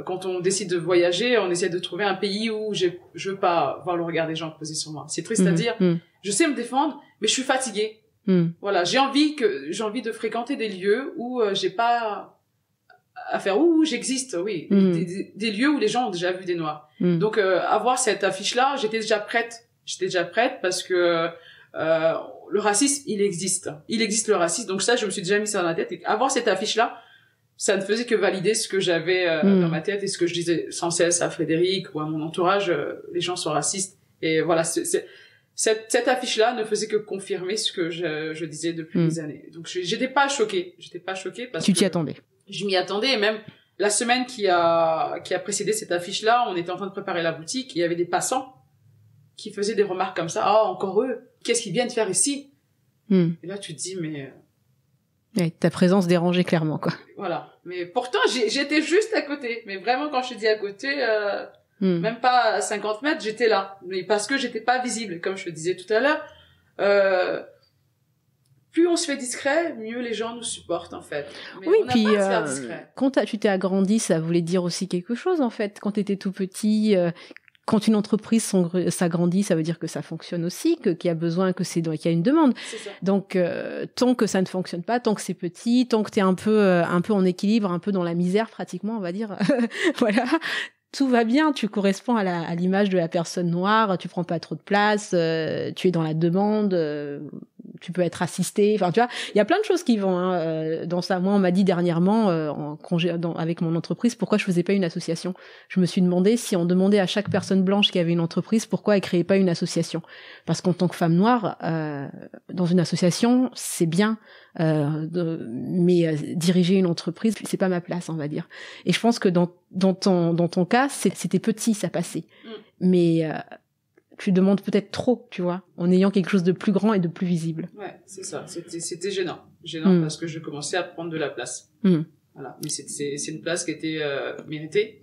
Quand on décide de voyager, on essaie de trouver un pays où je veux pas voir le regard des gens posé sur moi. C'est triste à dire. Je sais me défendre, mais je suis fatiguée. Voilà, j'ai envie de fréquenter des lieux où j'ai pas à faire où j'existe, oui, des lieux où les gens ont déjà vu des noirs. Donc avoir cette affiche là, j'étais déjà prête parce que le racisme, il existe le racisme. Donc ça, je me suis déjà mis ça dans la tête et avoir cette affiche là, ça ne faisait que valider ce que j'avais dans ma tête et ce que je disais sans cesse à Frédéric ou à mon entourage, les gens sont racistes et voilà, cette affiche-là ne faisait que confirmer ce que je disais depuis des années. Donc j'étais pas choquée parce que tu t'y attendais. Je m'y attendais et même la semaine qui a précédé cette affiche-là, on était en train de préparer la boutique et il y avait des passants qui faisaient des remarques comme ça. Ah, encore eux, qu'est-ce qu'ils viennent faire ici? Et là tu te dis mais ouais, ta présence dérangeait clairement quoi. Voilà, mais pourtant j'étais juste à côté, mais vraiment quand je te dis à côté même pas à 50 mètres, j'étais là. Mais parce que j'étais pas visible, comme je te disais tout à l'heure. Plus on se fait discret, mieux les gens nous supportent, en fait. Mais oui, on n'a puis pas à se faire discret. Quand tu t'es agrandi, ça voulait dire aussi quelque chose, en fait. Quand t'étais tout petit, quand une entreprise s'agrandit, ça veut dire que ça fonctionne aussi, qu'il y a besoin, qu'il y a une demande. C'est ça. Donc, tant que ça ne fonctionne pas, tant que c'est petit, tant que t'es un peu en équilibre, un peu dans la misère, pratiquement, on va dire, voilà. Tout va bien, tu corresponds à l'image de la personne noire, tu prends pas trop de place, tu es dans la demande, tu peux être assisté, enfin tu vois, il y a plein de choses qui vont dans ça. Moi on m'a dit dernièrement en congé avec mon entreprise pourquoi je faisais pas une association. Je me suis demandé si on demandait à chaque personne blanche qui avait une entreprise pourquoi elle créait pas une association. Parce qu'en tant que femme noire, dans une association, c'est bien mais diriger une entreprise, c'est pas ma place, on va dire. Et je pense que dans ton cas, c'était petit, ça passait. Mais tu demandes peut-être trop, tu vois, en ayant quelque chose de plus grand et de plus visible. Ouais, c'est ça. C'était gênant parce que je commençais à prendre de la place. Voilà, mais c'est une place qui était méritée.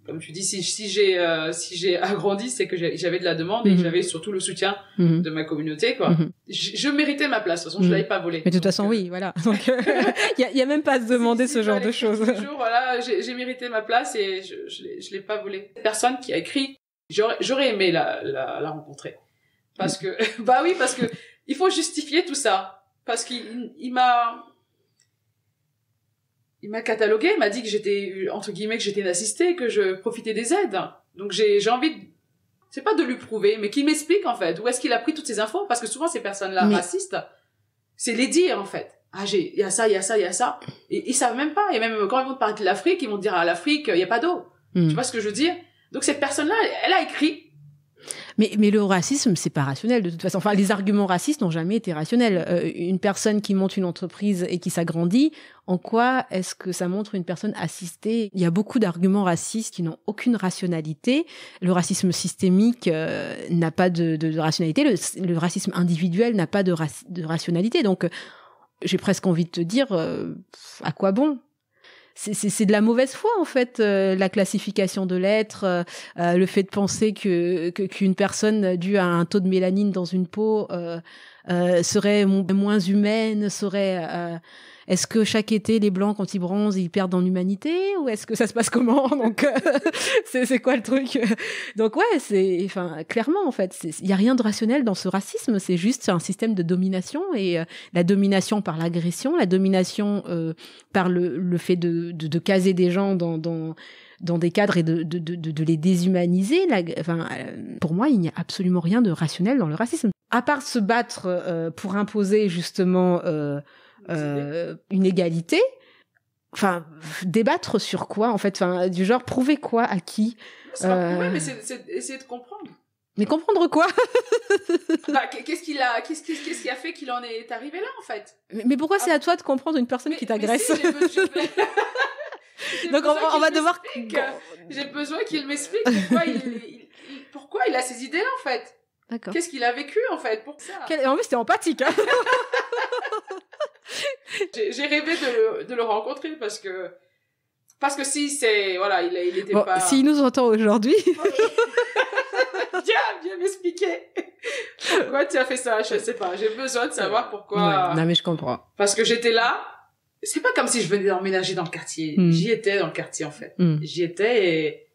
Comme tu dis, si j'ai agrandi, c'est que j'avais de la demande et j'avais surtout le soutien de ma communauté, quoi. Je méritais ma place. De toute façon, je l'avais pas volée. Mais de toute façon, oui, voilà. Donc, y a même pas à se demander ce genre de choses. Toujours, voilà, j'ai mérité ma place et je l'ai pas volée. Personne qui a écrit, j'aurais aimé la rencontrer. Parce que, bah oui, parce que il faut justifier tout ça. Parce qu'il m'a catalogué, il m'a dit que j'étais, entre guillemets, que j'étais une assistée, que je profitais des aides. Donc j'ai envie c'est pas de lui prouver, mais qu'il m'explique, en fait, où est-ce qu'il a pris toutes ces infos, parce que souvent, ces personnes-là racistes, c'est les dire, en fait. Ah, il y a ça, il y a ça, il y a ça. Et ils savent même pas. Et même quand ils vont te parler de l'Afrique, ils vont te dire, à l'Afrique, il y a pas d'eau. Tu vois ce que je veux dire? Donc, cette personne-là, elle a écrit. Mais le racisme, c'est pas rationnel de toute façon. Enfin, les arguments racistes n'ont jamais été rationnels. Une personne qui monte une entreprise et qui s'agrandit, en quoi est-ce que ça montre une personne assistée? Il y a beaucoup d'arguments racistes qui n'ont aucune rationalité. Le racisme systémique n'a pas de rationalité. Le racisme individuel n'a pas de rationalité. Donc, j'ai presque envie de te dire, à quoi bon? C'est de la mauvaise foi en fait, la classification de l'être, le fait de penser qu'une personne due à un taux de mélanine dans une peau serait moins humaine, serait est-ce que chaque été les blancs quand ils bronzent ils perdent en humanité, ou est-ce que ça se passe comment? Donc c'est quoi le truc? Donc ouais, clairement en fait, il y a rien de rationnel dans ce racisme, c'est juste un système de domination, et la domination par l'agression, la domination par le fait de caser des gens dans des cadres et de les déshumaniser. Pour moi, il n'y a absolument rien de rationnel dans le racisme. À part se battre pour imposer justement une égalité, enfin, débattre sur quoi, en fait, enfin, du genre, prouver quoi à qui? C'est pas prouver, mais c'est essayer de comprendre. Mais comprendre quoi? Qu'est-ce qui a fait qu'il en est arrivé là, en fait? Mais pourquoi c'est à toi de comprendre une personne qui t'agresse? Donc on va devoir... J'ai besoin qu'il m'explique pourquoi il a ces idées-là, en fait. D'accord. Qu'est-ce qu'il a vécu, en fait, pour ça? En fait, c'était empathique, hein. J'ai rêvé de le rencontrer parce que si c'est, voilà, il était pas... S'il nous entend aujourd'hui... Viens m'expliquer. Pourquoi tu as fait ça? Je sais pas. J'ai besoin de savoir pourquoi. Ouais, non, mais je comprends. Parce que j'étais là. C'est pas comme si je venais d'emménager dans le quartier. J'y étais dans le quartier, en fait. J'y étais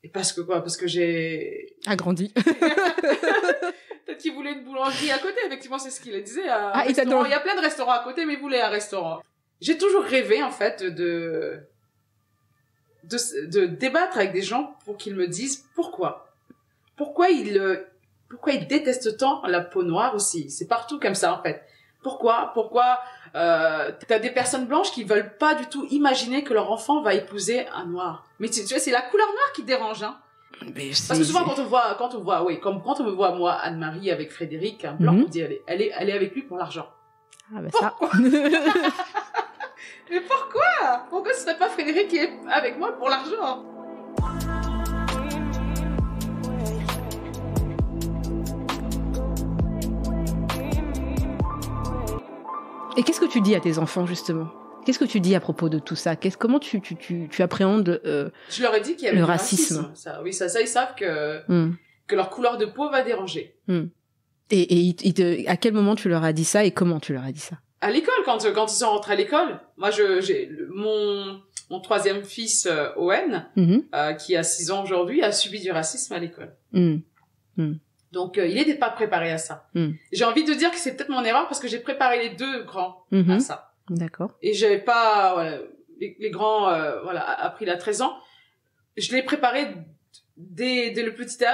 et parce que j'ai... agrandi. Peut-être qu'il voulait une boulangerie à côté. Effectivement, c'est ce qu'il disait. Il y a plein de restaurants à côté, mais il voulait un restaurant. J'ai toujours rêvé, en fait, de débattre avec des gens pour qu'ils me disent pourquoi ils détestent tant la peau noire aussi. C'est partout comme ça, en fait. Pourquoi t'as des personnes blanches qui veulent pas du tout imaginer que leur enfant va épouser un noir. Mais tu vois, c'est la couleur noire qui dérange, hein. Parce que souvent, quand on me voit, moi, Anne-Marie, avec Frédéric, un blanc, on dit, elle est avec lui pour l'argent. Ah, bah pourquoi? Mais pourquoi? Pourquoi ce serait pas Frédéric qui est avec moi pour l'argent? Et qu'est-ce que tu dis à tes enfants, justement? Qu'est-ce que tu dis à propos de tout ça? Comment tu appréhendes je leur ai dit qu'il y avait le du racisme. Ça, ils savent que leur couleur de peau va déranger. Et à quel moment tu leur as dit ça, et comment tu leur as dit ça? À l'école, quand ils sont rentrés à l'école. Moi, mon troisième fils, Owen, qui a 6 ans aujourd'hui, a subi du racisme à l'école. Donc, il n'était pas préparé à ça. J'ai envie de dire que c'est peut-être mon erreur parce que j'ai préparé les 2 grands à ça. D'accord. Et j'avais pas, les grands, après il a 13 ans. Je l'ai préparé dès le plus petit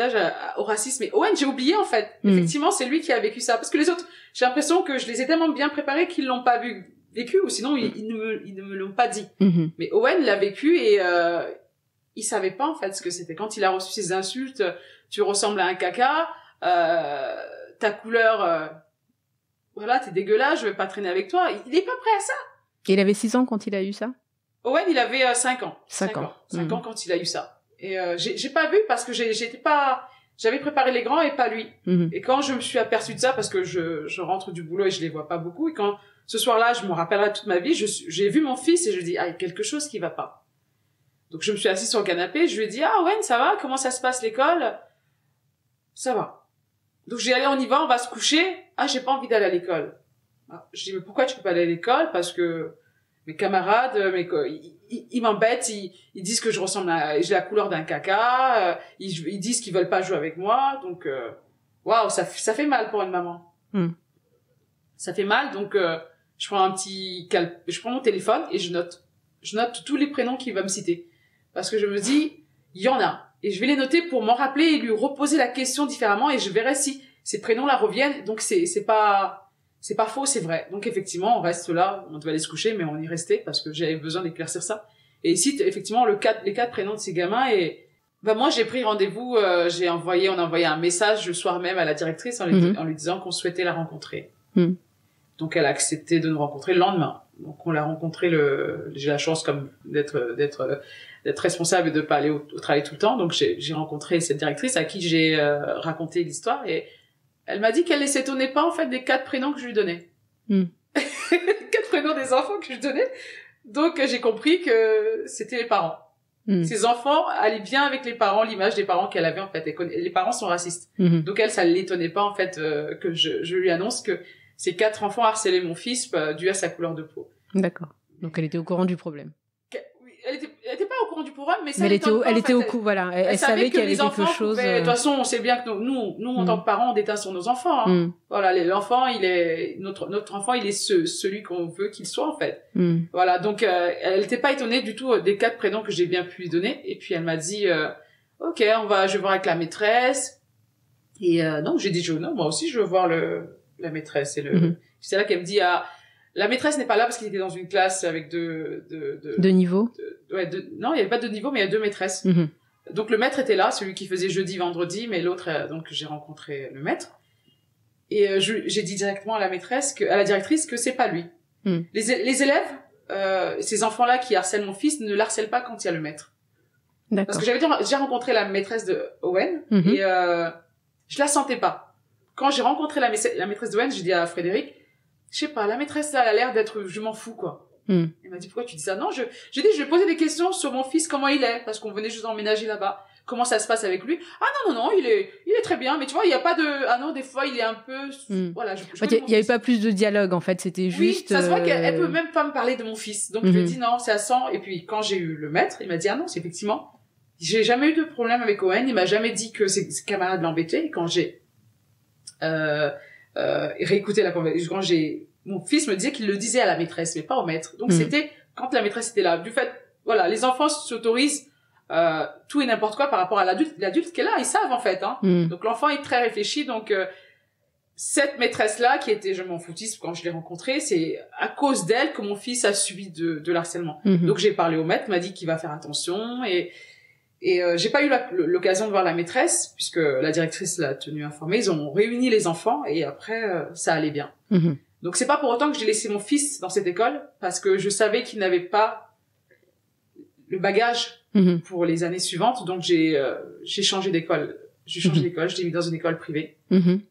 âge au racisme. Et Owen, j'ai oublié, en fait. Effectivement, c'est lui qui a vécu ça. Parce que les autres, j'ai l'impression que je les ai tellement bien préparés qu'ils l'ont pas vécu, ou sinon ils ne me l'ont pas dit. Mais Owen l'a vécu et il savait pas, en fait, ce que c'était. Quand il a reçu ces insultes, tu ressembles à un caca, ta couleur, t'es dégueulasse, je vais pas traîner avec toi. Il est pas prêt à ça. Et il avait 6 ans quand il a eu ça? Owen, il avait 5 ans. 5 ans. 5 ans quand il a eu ça. Et j'ai pas vu parce que j'avais préparé les grands et pas lui. Et quand je me suis aperçue de ça, parce que je rentre du boulot et je les vois pas beaucoup, et quand ce soir-là, je me rappellerai toute ma vie, j'ai vu mon fils et je dis, il y a quelque chose qui va pas. Donc je me suis assise sur le canapé, je lui ai dit, Owen, ça va? Comment ça se passe l'école? Ça va. Donc j'ai dit, allez, on y va, on va se coucher. J'ai pas envie d'aller à l'école. Je dis, mais pourquoi tu peux pas aller à l'école? Parce que mes camarades, ils m'embêtent, ils disent que j'ai la couleur d'un caca, ils disent qu'ils veulent pas jouer avec moi, donc ça fait mal pour une maman. Ça fait mal, donc je prends mon téléphone et je note tous les prénoms qu'il va me citer, parce que je me dis, il y en a Et je vais les noter pour m'en rappeler et lui reposer la question différemment et je verrai si ces prénoms-là reviennent. Donc c'est pas faux, c'est vrai. Donc effectivement, on reste là, on devait aller se coucher, mais on y restait parce que j'avais besoin d'éclaircir ça. Et ici, effectivement, les quatre prénoms de ces gamins et moi j'ai pris rendez-vous, on a envoyé un message le soir même à la directrice en lui disant qu'on souhaitait la rencontrer. Donc elle a accepté de nous rencontrer le lendemain. Donc on l'a rencontré j'ai la chance comme d'être responsable et de pas aller au travail tout le temps. Donc j'ai rencontré cette directrice à qui j'ai raconté l'histoire et elle m'a dit qu'elle ne s'étonnait pas en fait des 4 prénoms que je lui donnais. 4 prénoms des enfants que je donnais. Donc j'ai compris que c'était les parents. Ces enfants allaient bien avec les parents, l'image des parents qu'elle avait en fait. Les parents sont racistes. Donc elle, ça l'étonnait pas en fait que je lui annonce que ces 4 enfants harcelaient mon fils dû à sa couleur de peau. D'accord. Donc elle était au courant du problème. Elle était pas au courant du programme, mais ça elle était au courant, voilà. Elle savait qu'il y avait quelque chose. De toute façon, on sait bien que nous, en tant que parents, on déteint sur nos enfants. Hein. Voilà, l'enfant, notre enfant, il est celui qu'on veut qu'il soit, en fait. Voilà, donc, elle n'était pas étonnée du tout des 4 prénoms que j'ai bien pu lui donner. Et puis, elle m'a dit, ok, je vais voir avec la maîtresse. Et, non, j'ai dit, non, moi aussi, je veux voir la maîtresse. Et c'est là qu'elle me dit, la maîtresse n'est pas là parce qu'il était dans une classe avec deux niveaux. Non, il y avait pas 2 niveaux, mais il y a 2 maîtresses. Donc le maître était là, celui qui faisait jeudi, vendredi, mais l'autre, donc j'ai rencontré le maître. Et j'ai dit directement à la maîtresse, à la directrice, que c'est pas lui. Les élèves, ces enfants-là qui harcèlent mon fils, ne l'harcèlent pas quand il y a le maître. D'accord. Parce que j'avais déjà rencontré la maîtresse de Owen et je la sentais pas. Quand j'ai rencontré la maîtresse de Owen, j'ai dit à Frédéric, je sais pas, la maîtresse, elle a l'air d'être, je m'en fous, quoi. Il m'a dit, pourquoi tu dis ça? Non, j'ai dit, je vais poser des questions sur mon fils, comment il est, parce qu'on venait juste d'emménager là-bas. Comment ça se passe avec lui? Ah non, il est très bien, mais tu vois, il y a pas de, ah non, des fois, il est un peu, voilà, il y avait pas plus de dialogue, en fait, c'était juste. Oui, ça se voit qu'elle peut même pas me parler de mon fils. Donc, je lui ai dit, non, c'est à 100. Et puis, quand j'ai eu le maître, il m'a dit, ah non, c'est effectivement, j'ai jamais eu de problème avec Owen, il m'a jamais dit que ses camarades l'embêtaient. Et quand j'ai, réécouté la conversation, mon fils me disait qu'il le disait à la maîtresse, mais pas au maître. Donc, c'était quand la maîtresse était là. Du fait, voilà, les enfants s'autorisent tout et n'importe quoi par rapport à l'adulte qui est là, ils savent en fait. Hein. Donc l'enfant est très réfléchi. Donc cette maîtresse-là, qui était, je m'en foutis quand je l'ai rencontrée, c'est à cause d'elle que mon fils a subi de l'harcèlement. Donc j'ai parlé au maître, m'a dit qu'il va faire attention et j'ai pas eu l'occasion de voir la maîtresse puisque la directrice l'a tenu informée. Ils ont réuni les enfants et après ça allait bien. Donc c'est pas pour autant que j'ai laissé mon fils dans cette école parce que je savais qu'il n'avait pas le bagage pour les années suivantes. Donc j'ai changé d'école. J'ai changé d'école, je l'ai mis dans une école privée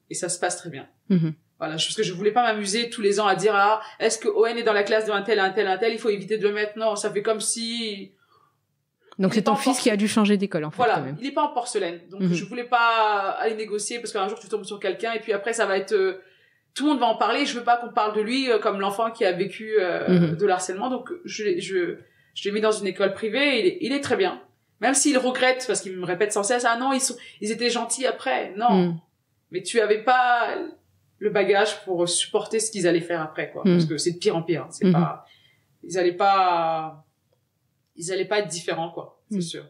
et ça se passe très bien. Voilà, parce que je voulais pas m'amuser tous les ans à dire est-ce que Owen est dans la classe de un tel, il faut éviter de le mettre. Non, ça fait comme si. Donc c'est ton fils qui a dû changer d'école en fait. Voilà, quand même. Il est pas en porcelaine. Donc je voulais pas aller négocier parce qu'un jour tu tombes sur quelqu'un et puis après ça va être tout le monde va en parler, je veux pas qu'on parle de lui comme l'enfant qui a vécu de l'harcèlement. Donc je l'ai mis dans une école privée et il est très bien. Même s'il regrette parce qu'il me répète sans cesse non, ils étaient gentils après. Non. Mais tu avais pas le bagage pour supporter ce qu'ils allaient faire après quoi parce que c'est de pire en pire, hein. C'est pas ils allaient pas être différents quoi, c'est sûr.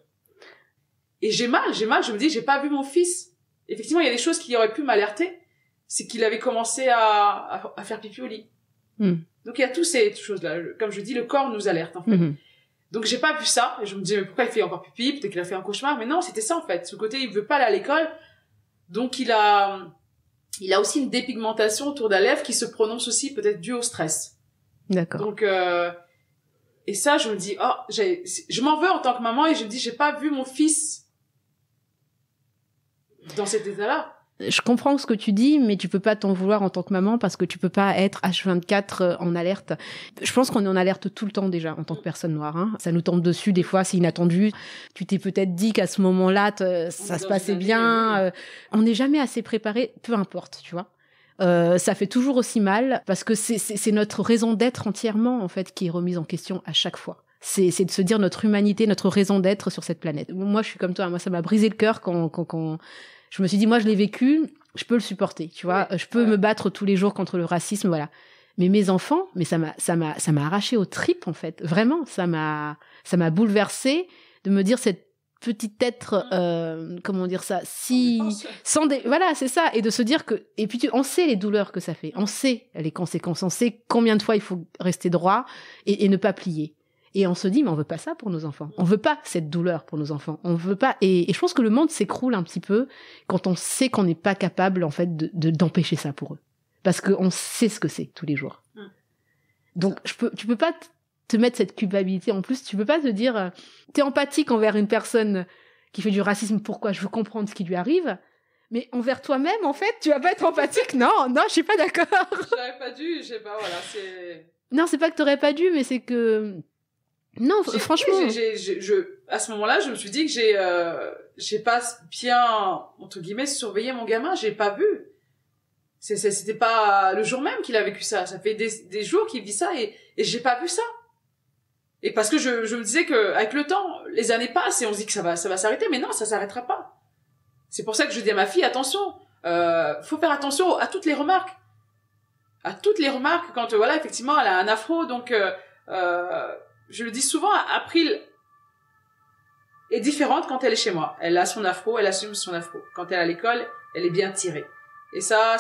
Et j'ai mal, je me dis j'ai pas vu mon fils. Effectivement, il y a des choses qui auraient pu m'alerter. C'est qu'il avait commencé à faire pipi au lit. Donc il y a toutes ces choses-là. Comme je dis, le corps nous alerte en fait. Donc j'ai pas vu ça. Et je me disais mais pourquoi il fait encore pipi? Peut-être qu'il a fait un cauchemar. Mais non, c'était ça en fait. Ce côté, il veut pas aller à l'école. Donc il a aussi une dépigmentation autour de la lèvre qui se prononce aussi peut-être due au stress. D'accord. Donc et ça, je me dis je m'en veux en tant que maman et je me dis j'ai pas vu mon fils dans cet état-là. Je comprends ce que tu dis, mais tu peux pas t'en vouloir en tant que maman parce que tu peux pas être H24 en alerte. Je pense qu'on est en alerte tout le temps déjà en tant que personne noire. Hein. Ça nous tombe dessus des fois, c'est inattendu. Tu t'es peut-être dit qu'à ce moment-là, ça se passait bien. On n'est jamais assez préparé, peu importe, tu vois. Ça fait toujours aussi mal parce que c'est notre raison d'être entièrement en fait qui est remise en question à chaque fois. C'est de se dire notre humanité, notre raison d'être sur cette planète. Moi, je suis comme toi. Moi, ça m'a brisé le cœur quand je me suis dit, moi, je l'ai vécu, je peux le supporter, tu vois. Je peux me battre tous les jours contre le racisme, voilà. Mais mes enfants, ça m'a arraché aux tripes, en fait. Vraiment, ça m'a bouleversée de me dire cette petit être, comment dire ça, voilà, c'est ça, et de se dire que, et puis on sait les douleurs que ça fait, on sait les conséquences, on sait combien de fois il faut rester droit et ne pas plier. Et on se dit, mais on veut pas ça pour nos enfants. On veut pas cette douleur pour nos enfants. On veut pas, et je pense que le monde s'écroule un petit peu quand on sait qu'on n'est pas capable, en fait, d'empêcher ça pour eux. Parce qu'on sait ce que c'est tous les jours. Donc, tu peux pas te mettre cette culpabilité en plus, tu peux pas te dire t'es empathique envers une personne qui fait du racisme, pourquoi, je veux comprendre ce qui lui arrive, mais envers toi-même en fait tu vas pas être empathique. non je suis pas d'accord. J'aurais pas dû, je sais pas, voilà, c'est non, c'est pas que t'aurais pas dû, mais c'est que non, franchement à ce moment-là je me suis dit que j'ai pas bien entre guillemets surveillé mon gamin, j'ai pas vu. C'était pas le jour même qu'il a vécu ça fait des jours qu'il vit ça et j'ai pas vu ça. Et parce que je me disais que avec le temps, les années passent et on se dit que ça va s'arrêter, mais non, ça s'arrêtera pas. C'est pour ça que je dis à ma fille, attention, faut faire attention à toutes les remarques. Quand voilà, effectivement, elle a un afro, donc je le dis souvent, April est différente quand elle est chez moi. Elle a son afro, elle assume son afro. Quand elle est à l'école, elle est bien tirée. Et ça,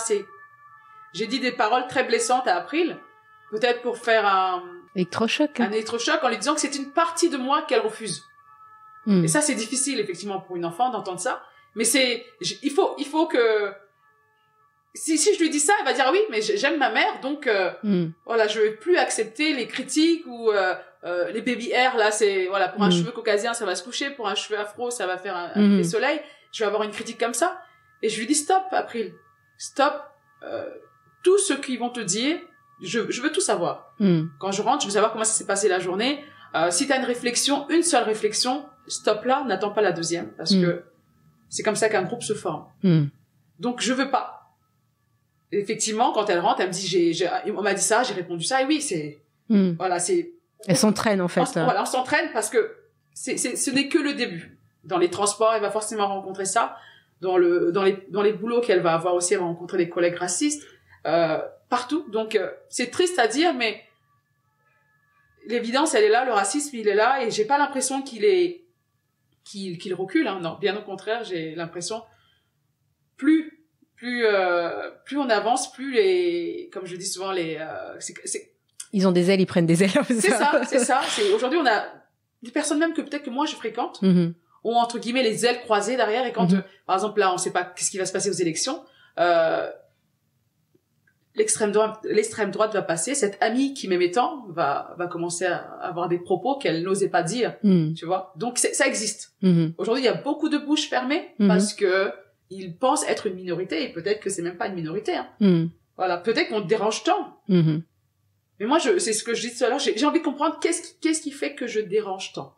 j'ai dit des paroles très blessantes à April, peut-être pour faire un électrochoc en lui disant que c'est une partie de moi qu'elle refuse. Et ça, c'est difficile, effectivement, pour une enfant d'entendre ça. Mais il faut que, si je lui dis ça, elle va dire, ah oui, mais j'aime ma mère, donc, voilà, je vais plus accepter les critiques ou, les baby hair, là, c'est, voilà, pour un cheveu caucasien, ça va se coucher, pour un cheveu afro, ça va faire un effet soleil. Je vais avoir une critique comme ça. Et je lui dis, stop, April. Stop, tout ce qu'ils vont te dire, je veux tout savoir. Quand je rentre, je veux savoir comment ça s'est passé la journée. Si t'as une seule réflexion, stop là, n'attends pas la deuxième, parce que c'est comme ça qu'un groupe se forme. Donc je veux pas. Et effectivement, quand elle rentre, elle me dit, on m'a dit ça, j'ai répondu ça, et oui, c'est, voilà, c'est. Elle s'entraîne en fait. Voilà, on s'entraîne parce que ce n'est que le début. Dans les transports, elle va forcément rencontrer ça. Dans les boulots qu'elle va avoir aussi, elle va rencontrer des collègues racistes. Partout. Donc, c'est triste à dire, mais l'évidence, elle est là, le racisme, il est là, et j'ai pas l'impression qu'il recule, hein. Non, bien au contraire, j'ai l'impression, plus on avance, plus comme je dis souvent, ils ont des ailes, ils prennent des ailes. C'est ça. Aujourd'hui, on a des personnes même que peut-être que moi je fréquente, ont entre guillemets les ailes croisées derrière, et quand, par exemple, là, on sait pas qu'est-ce qui va se passer aux élections, l'extrême droite va passer, cette amie qui m'aimait tant va commencer à avoir des propos qu'elle n'osait pas dire, tu vois. Donc ça existe. Aujourd'hui, il y a beaucoup de bouches fermées parce que ils pensent être une minorité, et peut-être que c'est même pas une minorité, hein. Voilà, peut-être qu'on te dérange tant. Mais moi, c'est ce que je dis tout à l'heure, j'ai envie de comprendre qu'est-ce qui fait que je dérange tant.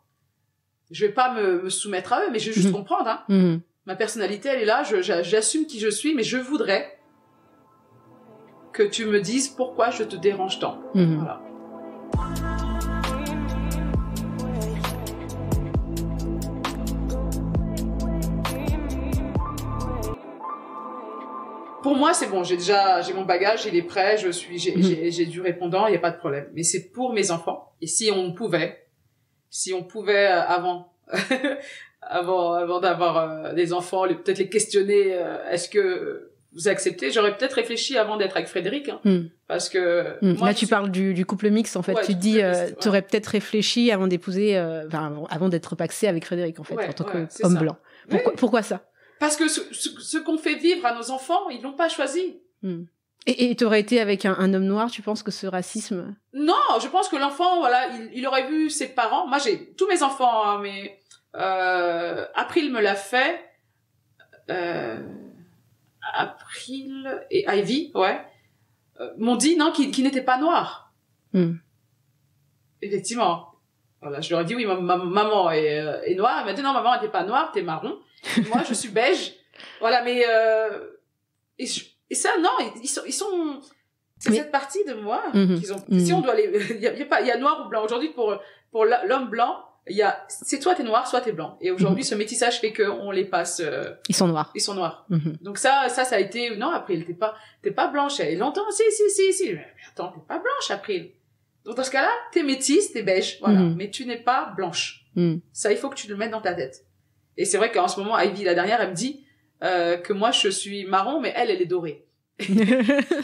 Je vais pas me soumettre à eux, mais je veux juste comprendre, hein. Ma personnalité, elle est là, j'assume qui je suis, mais je voudrais que tu me dises pourquoi je te dérange tant. Voilà. Pour moi, c'est bon, j'ai mon bagage, il est prêt, j'ai du répondant, il y a pas de problème. Mais c'est pour mes enfants. Et si on pouvait avant d'avoir des enfants, peut-être les questionner, est-ce que vous acceptez, j'aurais peut-être réfléchi avant d'être avec Frédéric, hein, parce que moi, là tu parles du couple mixte en fait, tu te dis tu aurais peut-être réfléchi avant d'épouser avant d'être paxé avec Frédéric en fait, en tant qu'homme blanc. Pourquoi ça? Parce que ce qu'on fait vivre à nos enfants, ils l'ont pas choisi. Et tu aurais été avec un homme noir, tu penses que ce racisme? Non, je pense que l'enfant, voilà, il aurait vu ses parents. Moi, j'ai tous mes enfants, hein, mais April me l'a fait. April et Ivy, m'ont dit non, qu'il n'était pas noir. Effectivement. Voilà, je leur ai dit oui, ma maman est noire. Elle m'a dit non, maman, t'es pas noire, t'es marron. Moi, je suis beige. Voilà, mais et ça, non, ils sont. C'est cette partie de moi qu'ils ont. Si on doit il y a noir ou blanc aujourd'hui pour l'homme blanc. C'est soit t'es noir, soit t'es blanc. Et aujourd'hui, ce métissage fait qu'on les passe. Ils sont noirs. Donc ça a été non. April, t'es pas blanche. Et longtemps, si. Mais attends, t'es pas blanche, April. Donc dans ce cas-là, t'es métisse, t'es beige, voilà. Mais tu n'es pas blanche. Ça, il faut que tu le mettes dans ta tête. Et c'est vrai qu'en ce moment, Ivy, la dernière, elle me dit que moi, je suis marron, mais elle est dorée.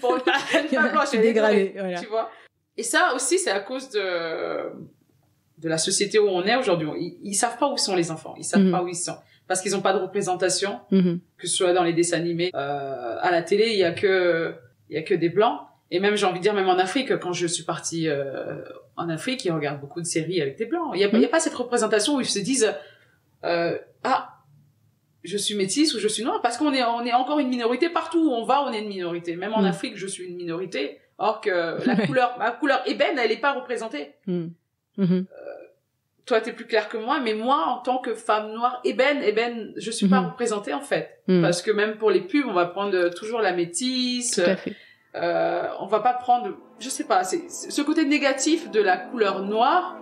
Pour ne pas blanche, elle est dorée, voilà. Tu vois. Et ça aussi, c'est à cause de la société où on est aujourd'hui. Ils savent pas où sont les enfants. Ils savent pas où ils sont. Parce qu'ils ont pas de représentation, que ce soit dans les dessins animés. À la télé, il y a que des blancs. Et même, j'ai envie de dire, même en Afrique, quand je suis partie en Afrique, ils regardent beaucoup de séries avec des blancs. Il y a pas cette représentation où ils se disent je suis métisse ou je suis noire, parce qu'on est encore une minorité partout où on va, on est une minorité. Même en Afrique, je suis une minorité. Or que ma couleur ébène, elle est pas représentée. Toi, t'es plus clair que moi, mais moi, en tant que femme noire ébène, je suis pas représentée, en fait. Parce que même pour les pubs, on va prendre toujours la métisse. Tout à fait. On va pas prendre, je sais pas, c'est ce côté négatif de la couleur noire.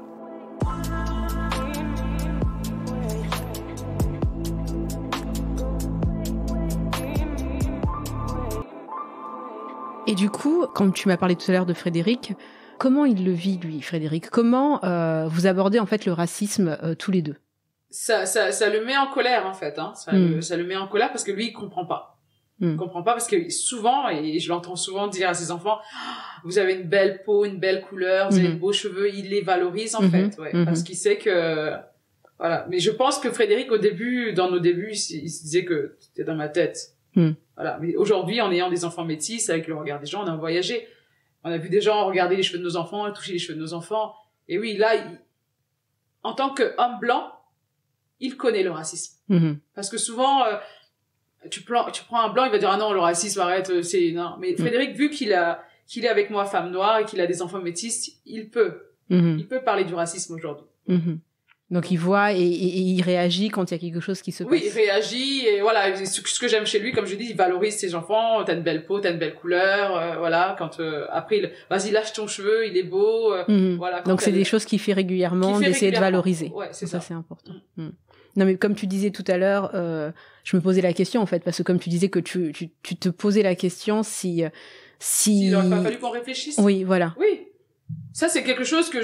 Et du coup, quand tu m'as parlé tout à l'heure de Frédéric, comment il le vit, lui, Frédéric? Comment vous abordez en fait le racisme tous les deux? Ça le met en colère, en fait. Hein. Ça le met en colère parce que lui, il comprend pas. Il comprend pas parce que souvent, et je l'entends souvent dire à ses enfants, vous avez une belle peau, une belle couleur, vous avez de beaux cheveux, il les valorise en fait, parce qu'il sait que voilà. Mais je pense que Frédéric, dans nos débuts, il se disait que c'était dans ma tête. Voilà. Mais aujourd'hui, en ayant des enfants métis, avec le regard des gens, on a voyagé, on a vu des gens regarder les cheveux de nos enfants, toucher les cheveux de nos enfants, et oui, là, en tant qu'homme blanc, il connaît le racisme, parce que souvent tu prends un blanc, il va dire ah non, le racisme, arrête, non. Mais Frédéric, vu qu'il est avec moi femme noire et qu'il a des enfants métis, il peut parler du racisme aujourd'hui. Donc il voit et il réagit quand il y a quelque chose qui se passe. Oui, il réagit et voilà, ce que j'aime chez lui, comme je dis, il valorise ses enfants, t'as une belle peau, t'as une belle couleur, voilà, quand après vas-y, lâche ton cheveu, il est beau, voilà. Donc c'est des choses qu'il fait régulièrement, d'essayer de valoriser. Ouais, c'est ça. C'est important. Non, mais comme tu disais tout à l'heure, je me posais la question, en fait, parce que comme tu disais que tu te posais la question si... Il aurait pas fallu qu'on réfléchisse. Oui, voilà. Oui. Ça, c'est quelque chose que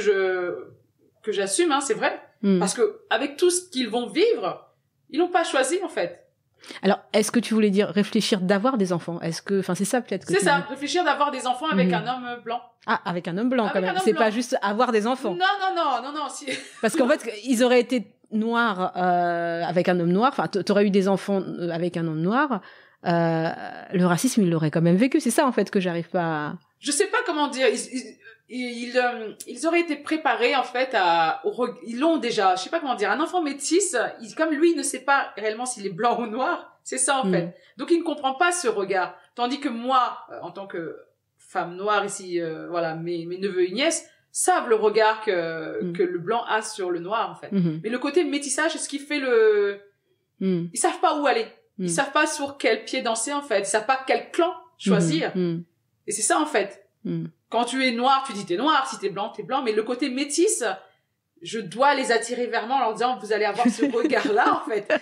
j'assume, hein, c'est vrai. Parce que, avec tout ce qu'ils vont vivre, ils n'ont pas choisi, en fait. Alors, est-ce que tu voulais dire réfléchir d'avoir des enfants? C'est ça, peut-être que c'est ça, réfléchir d'avoir des enfants avec un homme blanc. Ah, avec un homme blanc, quand même. C'est pas juste avoir des enfants. Non. Parce qu'en fait, ils auraient été noirs avec un homme noir. Enfin, t'aurais eu des enfants avec un homme noir. Le racisme, ils l'auraient quand même vécu. C'est ça, en fait, que j'arrive pas à... Je sais pas comment dire. Ils auraient été préparés, en fait, ils l'ont déjà, je sais pas comment dire, un enfant métis, comme lui, il ne sait pas réellement s'il est blanc ou noir, c'est ça, en fait. Donc, il ne comprend pas ce regard. Tandis que moi, en tant que femme noire ici, voilà, mes neveux et nièces savent le regard que le blanc a sur le noir, en fait. Mais le côté métissage, c'est ce qui fait ils savent pas où aller. Ils savent pas sur quel pied danser, en fait. Ils savent pas quel clan choisir. Et c'est ça, en fait. Quand tu es noir, tu dis t'es noir, si t'es blanc, mais le côté métis, je dois les attirer vers moi en leur disant vous allez avoir ce regard-là, en fait.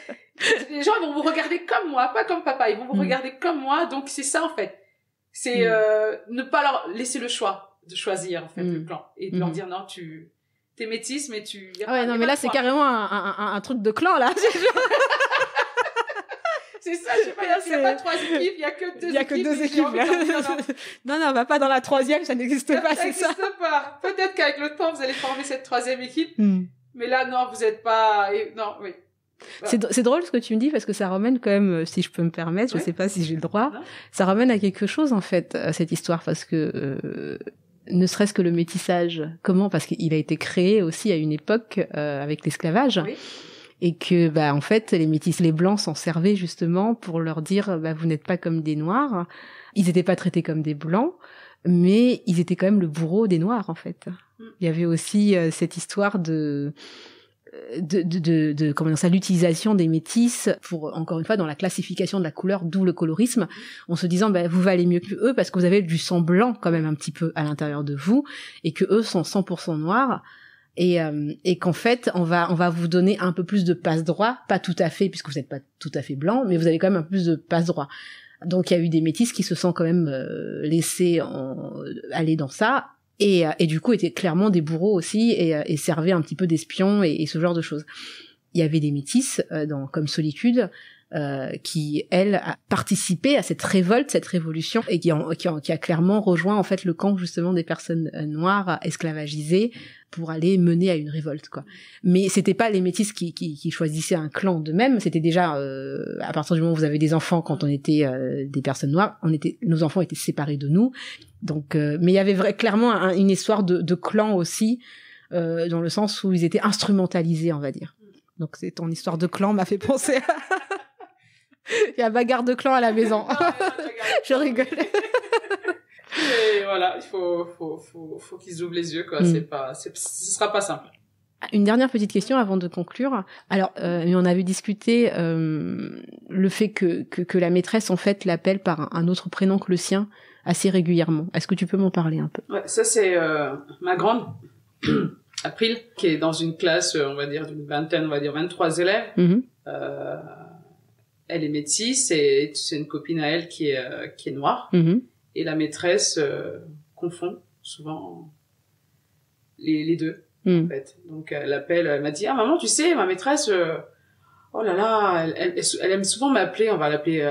Les gens, ils vont vous regarder comme moi, pas comme papa, ils vont vous regarder comme moi, donc c'est ça, en fait. C'est ne pas leur laisser le choix de choisir, en fait, le clan. Et de leur dire non, t'es métis, mais tu... mais là, c'est carrément un truc de clan, là. C'est ça, je sais pas, il n'y a pas 3 équipes, il y a que 2 équipes. Il y a que 2 équipes. Non, va pas dans la 3e, ça n'existe pas, c'est ça. Ça n'existe pas. Peut-être qu'avec le temps, vous allez former cette 3e équipe. Mais là, non, vous n'êtes pas, non, oui. Voilà. C'est drôle ce que tu me dis parce que ça ramène quand même, si je peux me permettre, je sais pas si j'ai le droit, ça ramène à quelque chose, en fait, cette histoire, parce que, ne serait-ce que le métissage, parce qu'il a été créé aussi à une époque, avec l'esclavage. Oui. Et que, en fait, les métis, les blancs s'en servaient justement pour leur dire, vous n'êtes pas comme des noirs. Ils n'étaient pas traités comme des blancs, mais ils étaient quand même le bourreau des noirs, en fait. Il y avait aussi cette histoire de l'utilisation des métis pour, encore une fois, dans la classification de la couleur, d'où le colorisme, en se disant, vous valez mieux que eux parce que vous avez du sang blanc quand même un petit peu à l'intérieur de vous et que eux sont 100% noirs. Et qu'en fait on va vous donner un peu plus de passe-droit, pas tout à fait puisque vous n'êtes pas tout à fait blanc, mais vous avez quand même un peu plus de passe-droit. Donc il y a eu des métis qui se sont quand même laissés aller dans ça et du coup étaient clairement des bourreaux aussi et servaient un petit peu d'espions et ce genre de choses. il y avait des métisses comme Solitude, qui elle a participé à cette révolte, cette révolution, et qui a clairement rejoint en fait le camp justement des personnes noires esclavagisées pour aller mener à une révolte, quoi. Mais c'était pas les métisses qui choisissaient un clan d'eux-mêmes, c'était déjà à partir du moment où vous avez des enfants, quand on était des personnes noires, nos enfants étaient séparés de nous. Donc mais il y avait clairement une histoire de clan aussi, dans le sens où ils étaient instrumentalisés, on va dire. Donc ton histoire de clan m'a fait penser à il y a bagarre de clan à la maison. Je rigole. Et voilà, il faut qu'ils ouvrent les yeux, quoi. Ce sera pas simple. Une dernière petite question avant de conclure. Alors, on avait discuté le fait que la maîtresse en fait l'appelle par un autre prénom que le sien assez régulièrement. Est-ce que tu peux m'en parler un peu? Ouais, ça c'est ma grande April, qui est dans une classe, on va dire d'une vingtaine, on va dire 23 élèves. Elle est métisse et c'est une copine à elle qui est noire. Et la maîtresse confond souvent les deux, en fait. Donc elle appelle, elle m'a dit, ah maman, tu sais, ma maîtresse, oh là là, elle aime souvent m'appeler, on va l'appeler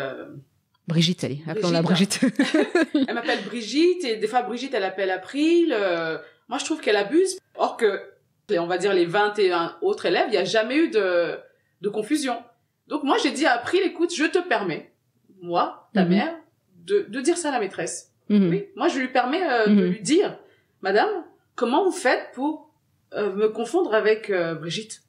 Brigitte, allez, appelons-la Brigitte. Elle m'appelle Brigitte, et des fois Brigitte, elle appelle April. Moi, je trouve qu'elle abuse. Or que, on va dire, les 21 autres élèves, il n'y a jamais eu de confusion. Donc moi, j'ai dit à April, écoute, je te permets, moi, ta mère, de dire ça à la maîtresse. Oui, moi, je lui permets de lui dire, madame, comment vous faites pour me confondre avec Brigitte?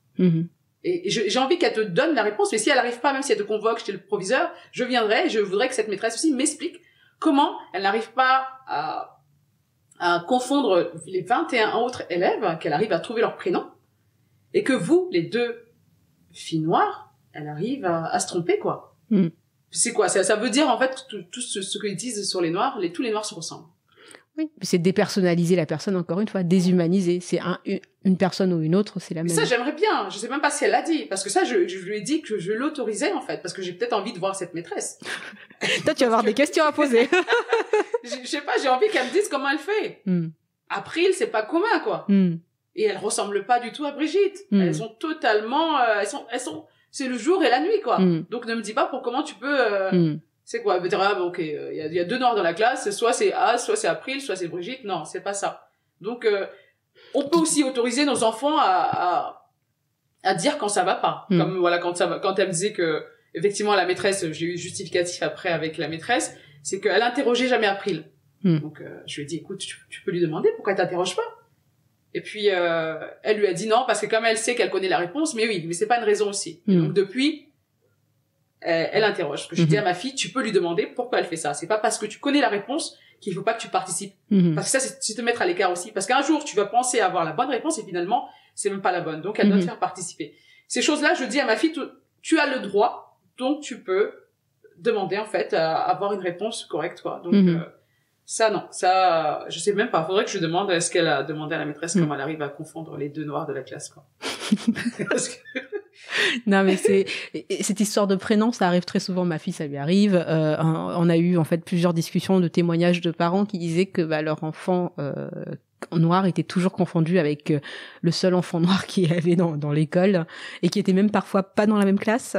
Et j'ai envie qu'elle te donne la réponse, mais si elle n'arrive pas, même si elle te convoque chez le proviseur, je viendrai et je voudrais que cette maîtresse aussi m'explique comment elle n'arrive pas à confondre les 21 autres élèves, qu'elle arrive à trouver leur prénom, et que vous, les deux filles noires, elle arrive à se tromper, quoi. C'est quoi? Ça veut dire, en fait, tout ce qu'ils disent sur les noirs, tous les noirs se ressemblent. Oui, c'est dépersonnaliser la personne, encore une fois, déshumaniser. C'est une personne ou une autre, c'est la même. Ça, j'aimerais bien. Je sais même pas si elle l'a dit. Parce que ça, je lui ai dit que je l'autorisais, en fait. Parce que j'ai peut-être envie de voir cette maîtresse. Toi, tu vas avoir des questions à poser. Je sais pas, j'ai envie qu'elle me dise comment elle fait. April, c'est pas commun, quoi. Et elle ressemble pas du tout à Brigitte. Elles sont totalement, elles sont, c'est le jour et la nuit, quoi. Donc, ne me dis pas comment tu peux, c'est quoi? Ok, il y a deux noirs dans la classe, soit c'est soit c'est April, soit c'est Brigitte. Non, c'est pas ça. Donc, on peut aussi autoriser nos enfants à dire quand ça va pas. Comme, voilà, quand elle me disait que, effectivement, la maîtresse, j'ai eu justificatif après avec la maîtresse, c'est qu'elle interrogeait jamais April. Donc, je lui ai dit, écoute, tu peux lui demander pourquoi elle t'interroge pas? Et puis, elle lui a dit non, parce que comme elle sait qu'elle connaît la réponse, mais oui, mais c'est pas une raison aussi. Donc, depuis, elle interroge. Parce que je dis à ma fille, tu peux lui demander pourquoi elle fait ça. C'est pas parce que tu connais la réponse qu'il faut pas que tu participes. Parce que ça, c'est te mettre à l'écart aussi. Parce qu'un jour, tu vas penser avoir la bonne réponse et finalement, c'est même pas la bonne. Donc, elle doit te faire participer. Ces choses-là, je dis à ma fille, tu as le droit, donc tu peux demander, en fait, à avoir une réponse correcte, quoi. Donc, ça, non. Ça, je sais même pas. Faudrait que je demande, est-ce qu'elle a demandé à la maîtresse comment elle arrive à confondre les deux noirs de la classe, quoi. Parce que... Non, mais cette histoire de prénom, ça arrive très souvent. Ma fille, ça lui arrive. On a eu, en fait, plusieurs discussions de témoignages de parents qui disaient que, leur enfant, noir était toujours confondu avec le seul enfant noir qu'il y avait dans l'école et qui était même parfois pas dans la même classe.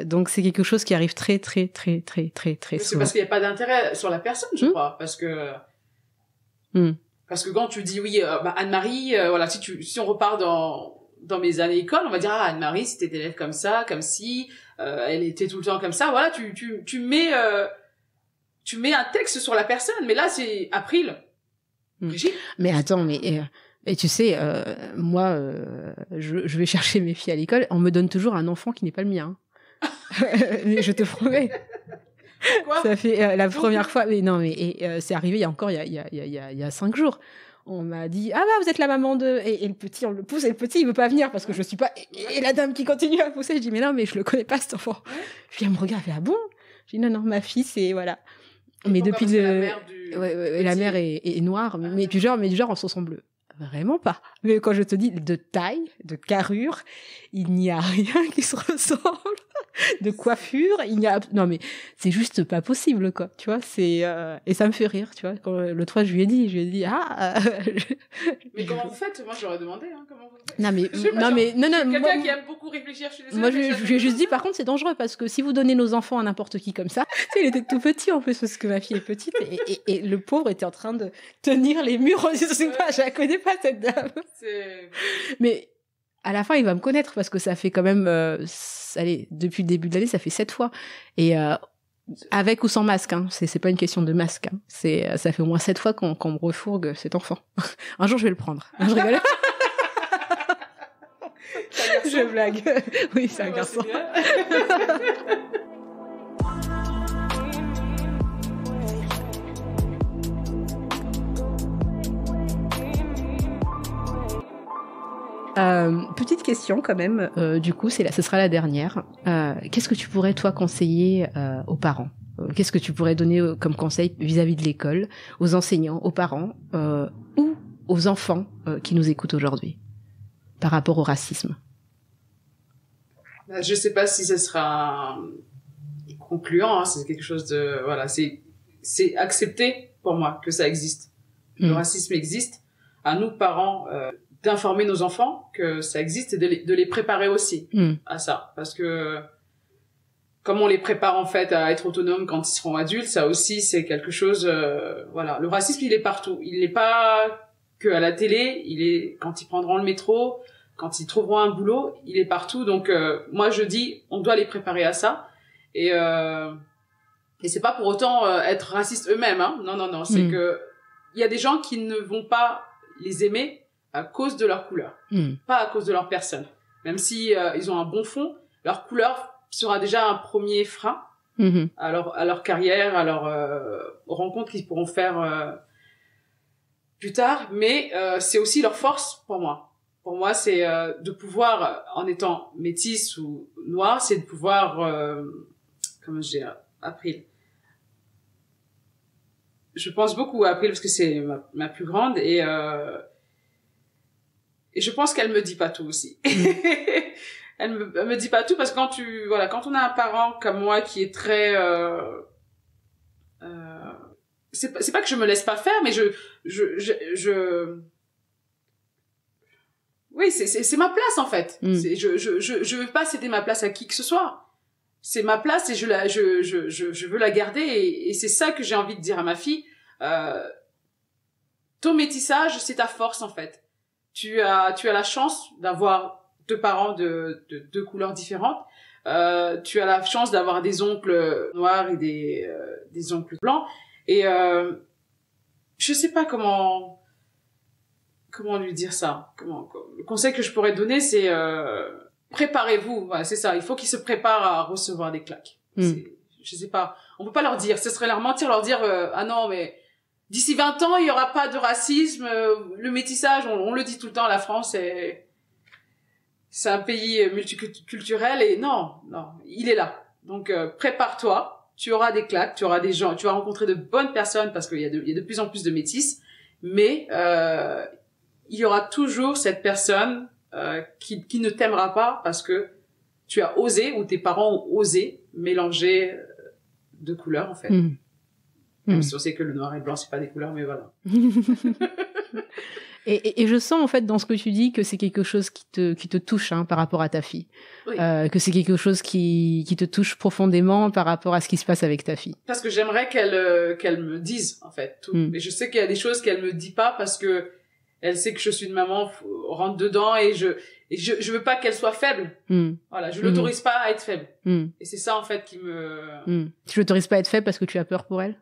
Donc c'est quelque chose qui arrive très très très très très très souvent. C'est parce qu'il n'y a pas d'intérêt sur la personne, je crois, parce que quand tu dis oui, Anne-Marie, voilà, si on repart dans mes années école, on va dire Anne-Marie, c'était élève comme ça, comme si elle était tout le temps comme ça. Voilà, tu mets un texte sur la personne, mais là c'est April. Brigitte. Mais attends, et tu sais, moi, je vais chercher mes filles à l'école, on me donne toujours un enfant qui n'est pas le mien. Je te promets. Quoi? Ça fait la première fois, mais non, c'est arrivé il y a 5 jours. On m'a dit, vous êtes la maman de... Et le petit, on le pousse, et le petit, il veut pas venir parce que je suis pas... Et la dame qui continue à pousser, je dis, mais non, mais je le connais pas, cet enfant. Je dis, elle me regarde, elle fait, ah bon? Je dis, non, ma fille, c'est... Voilà. Mais depuis la mère est noire, mais du genre on se ressemble vraiment pas. Mais quand je te dis de taille, de carrure, il n'y a rien qui se ressemble. de coiffure, non mais c'est juste pas possible quoi, tu vois, et ça me fait rire, tu vois. Quand l'autre fois je lui ai dit mais comment vous faites? Moi j'aurais demandé comment vous faites. Non Quelqu'un qui aime beaucoup réfléchir, je suis désolée. Moi je lui ai juste dit par contre c'est dangereux parce que si vous donnez nos enfants à n'importe qui comme ça, tu sais, il était tout petit en plus parce que ma fille est petite et le pauvre était en train de tenir les murs, je la connais pas cette dame. Mais à la fin, il va me connaître parce que ça fait quand même, allez, depuis le début de l'année, ça fait 7 fois. Et avec ou sans masque, hein, c'est pas une question de masque. Hein. Ça fait au moins 7 fois qu'on me refourgue cet enfant. Un jour, je vais le prendre. Je rigole. Je blague. Oui, c'est un garçon. Petite question quand même, du coup, ce sera la dernière. Qu'est-ce que tu pourrais, toi, conseiller aux parents? Qu'est-ce que tu pourrais donner comme conseil vis-à-vis de l'école, aux enseignants, aux parents ou aux enfants qui nous écoutent aujourd'hui par rapport au racisme? Je sais pas si ce sera concluant, hein, c'est quelque chose de... Voilà, c'est accepté pour moi que ça existe. Le racisme existe. À nous, parents... d'informer nos enfants que ça existe et de les préparer aussi à ça. Parce que comme on les prépare en fait à être autonomes quand ils seront adultes, ça aussi c'est quelque chose... voilà, le racisme il est partout. Il n'est pas que à la télé, il est quand ils prendront le métro, quand ils trouveront un boulot, il est partout. Donc moi je dis, on doit les préparer à ça. Et c'est pas pour autant être racistes eux-mêmes. Hein. Non. C'est que il y a des gens qui ne vont pas les aimer à cause de leur couleur, pas à cause de leur personne. Même si ils ont un bon fond, leur couleur sera déjà un premier frein à leur carrière, à leur aux rencontres qu'ils pourront faire plus tard. Mais c'est aussi leur force pour moi. Pour moi, c'est de pouvoir, en étant métisse ou noire, c'est de pouvoir, comment je dis, April. Je pense beaucoup à April parce que c'est ma plus grande et je pense qu'elle me dit pas tout aussi. Elle me dit pas tout parce que quand on a un parent comme moi qui est très, c'est pas que je me laisse pas faire, mais oui, c'est ma place en fait. Je veux pas céder ma place à qui que ce soit. C'est ma place et je veux la garder et c'est ça que j'ai envie de dire à ma fille. Ton métissage, c'est ta force en fait. Tu as la chance d'avoir 2 parents de 2 couleurs différentes. Tu as la chance d'avoir des oncles noirs et des oncles blancs. Et je sais pas comment lui dire ça. Le conseil que je pourrais donner, c'est préparez-vous. Voilà, c'est ça. Il faut qu'ils se préparent à recevoir des claques. Je sais pas. On peut pas leur dire. Ce serait leur mentir, leur dire ah non mais d'ici 20 ans, il y aura pas de racisme, le métissage, on le dit tout le temps, la France c'est un pays multiculturel et non, il est là. Donc prépare-toi, tu auras des claques, tu auras des gens, tu vas rencontrer de bonnes personnes parce qu'il y a de plus en plus de métis, mais il y aura toujours cette personne qui ne t'aimera pas parce que tu as osé ou tes parents ont osé mélanger 2 couleurs en fait. Même si on sait que le noir et le blanc, c'est pas des couleurs, mais voilà. et je sens, en fait, dans ce que tu dis, que c'est quelque chose qui te touche, hein, par rapport à ta fille. Oui. Que c'est quelque chose qui te touche profondément par rapport à ce qui se passe avec ta fille. Parce que j'aimerais qu'elle me dise, en fait, tout. Mais je sais qu'il y a des choses qu'elle me dit pas parce que elle sait que je suis une maman, rentre dedans et je veux pas qu'elle soit faible. Voilà, je l'autorise pas à être faible. Et c'est ça, en fait, qui me... Tu l'autorises pas à être faible parce que tu as peur pour elle?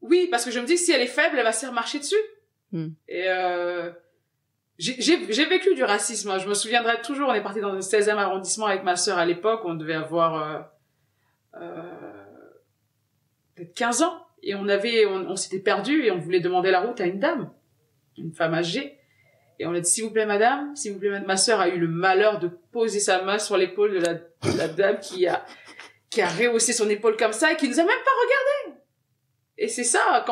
Oui, parce que je me dis que si elle est faible, elle va se faire marcher dessus. Et j'ai vécu du racisme. Hein. Je me souviendrai toujours, on est parti dans le 16e arrondissement avec ma sœur à l'époque, on devait avoir peut-être 15 ans. Et on s'était perdu et on voulait demander la route à une dame, une femme âgée. Et on a dit, s'il vous plaît, madame, s'il vous plaît, madame. Ma sœur a eu le malheur de poser sa main sur l'épaule de la dame qui a rehaussé son épaule comme ça et qui nous a même pas regardé. Et c'est ça,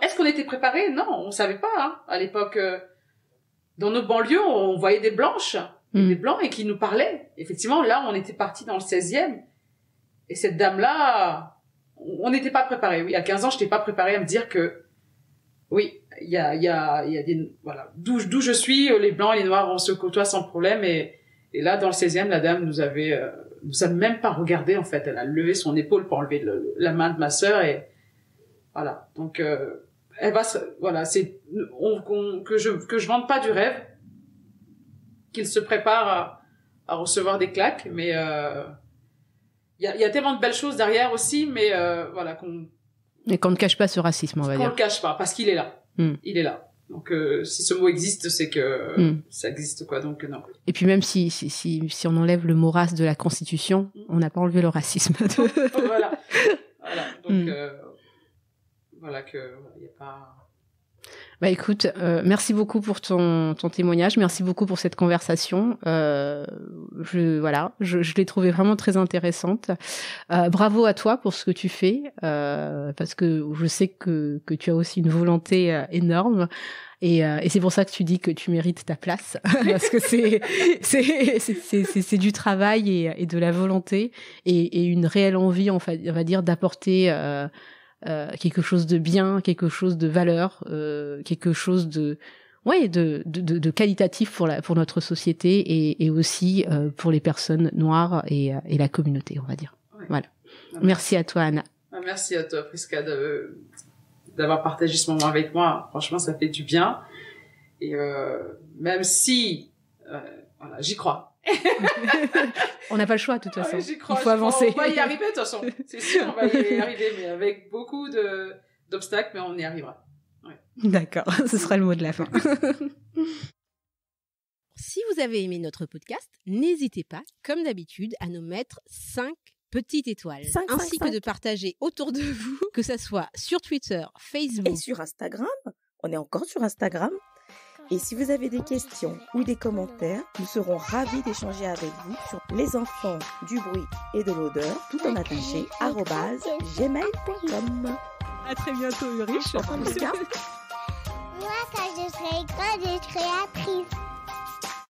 est-ce qu'on était préparés? Non, on savait pas, hein. À l'époque, dans nos banlieues, on voyait des blanches. des blancs et qui nous parlaient. Effectivement, là, on était parti dans le 16e. Et cette dame-là, on n'était pas préparés. Oui, à 15 ans, je n'étais pas préparée à me dire que, oui, il y a des, voilà, d'où je suis, les blancs et les noirs, on se côtoie sans problème. Et là, dans le 16e, la dame nous a même pas regardé, en fait. Elle a levé son épaule pour enlever la main de ma sœur et, voilà. Donc, elle va voilà, c'est, que je vende pas du rêve, qu'il se prépare à recevoir des claques, mais, il y a tellement de belles choses derrière aussi, mais, voilà, et qu'on ne cache pas ce racisme, on va dire. Qu'on ne cache pas, parce qu'il est là. Il est là. Donc, si ce mot existe, c'est que ça existe, quoi. Donc, non. Et puis même si on enlève le mot race de la Constitution, on n'a pas enlevé le racisme. Voilà. Donc, voilà que il y a pas. Bah écoute, merci beaucoup pour ton témoignage, merci beaucoup pour cette conversation. Je l'ai trouvée vraiment très intéressante. Bravo à toi pour ce que tu fais, parce que je sais que tu as aussi une volonté énorme. Et c'est pour ça que tu dis que tu mérites ta place, parce que c'est du travail et de la volonté et une réelle envie, on va dire, d'apporter quelque chose de bien, quelque chose de valeur, quelque chose de qualitatif pour notre société et aussi pour les personnes noires et la communauté, on va dire. Ouais. Voilà. Merci à toi, Anna. Merci à toi, Prisca, d'avoir partagé ce moment avec moi. Franchement, ça fait du bien. Et même si, voilà, j'y crois. On n'a pas le choix, de toute façon. J'y crois, il faut avancer. On va y arriver, de toute façon. C'est sûr, on va y arriver, mais avec beaucoup d'obstacles, mais on y arrivera. Ouais. D'accord, ce sera le mot de la fin. Si vous avez aimé notre podcast, n'hésitez pas, comme d'habitude, à nous mettre 5 petites étoiles, ainsi que de partager autour de vous, que ça soit sur Twitter, Facebook et sur Instagram. On est encore sur Instagram. Et si vous avez des questions ou des commentaires, nous serons ravis d'échanger avec vous sur lesenfantsdubruit et de l'odeur, tout en attaché, @gmail.com. À très bientôt, Ulrich. Moi, quand je serai grande, je serai actrice.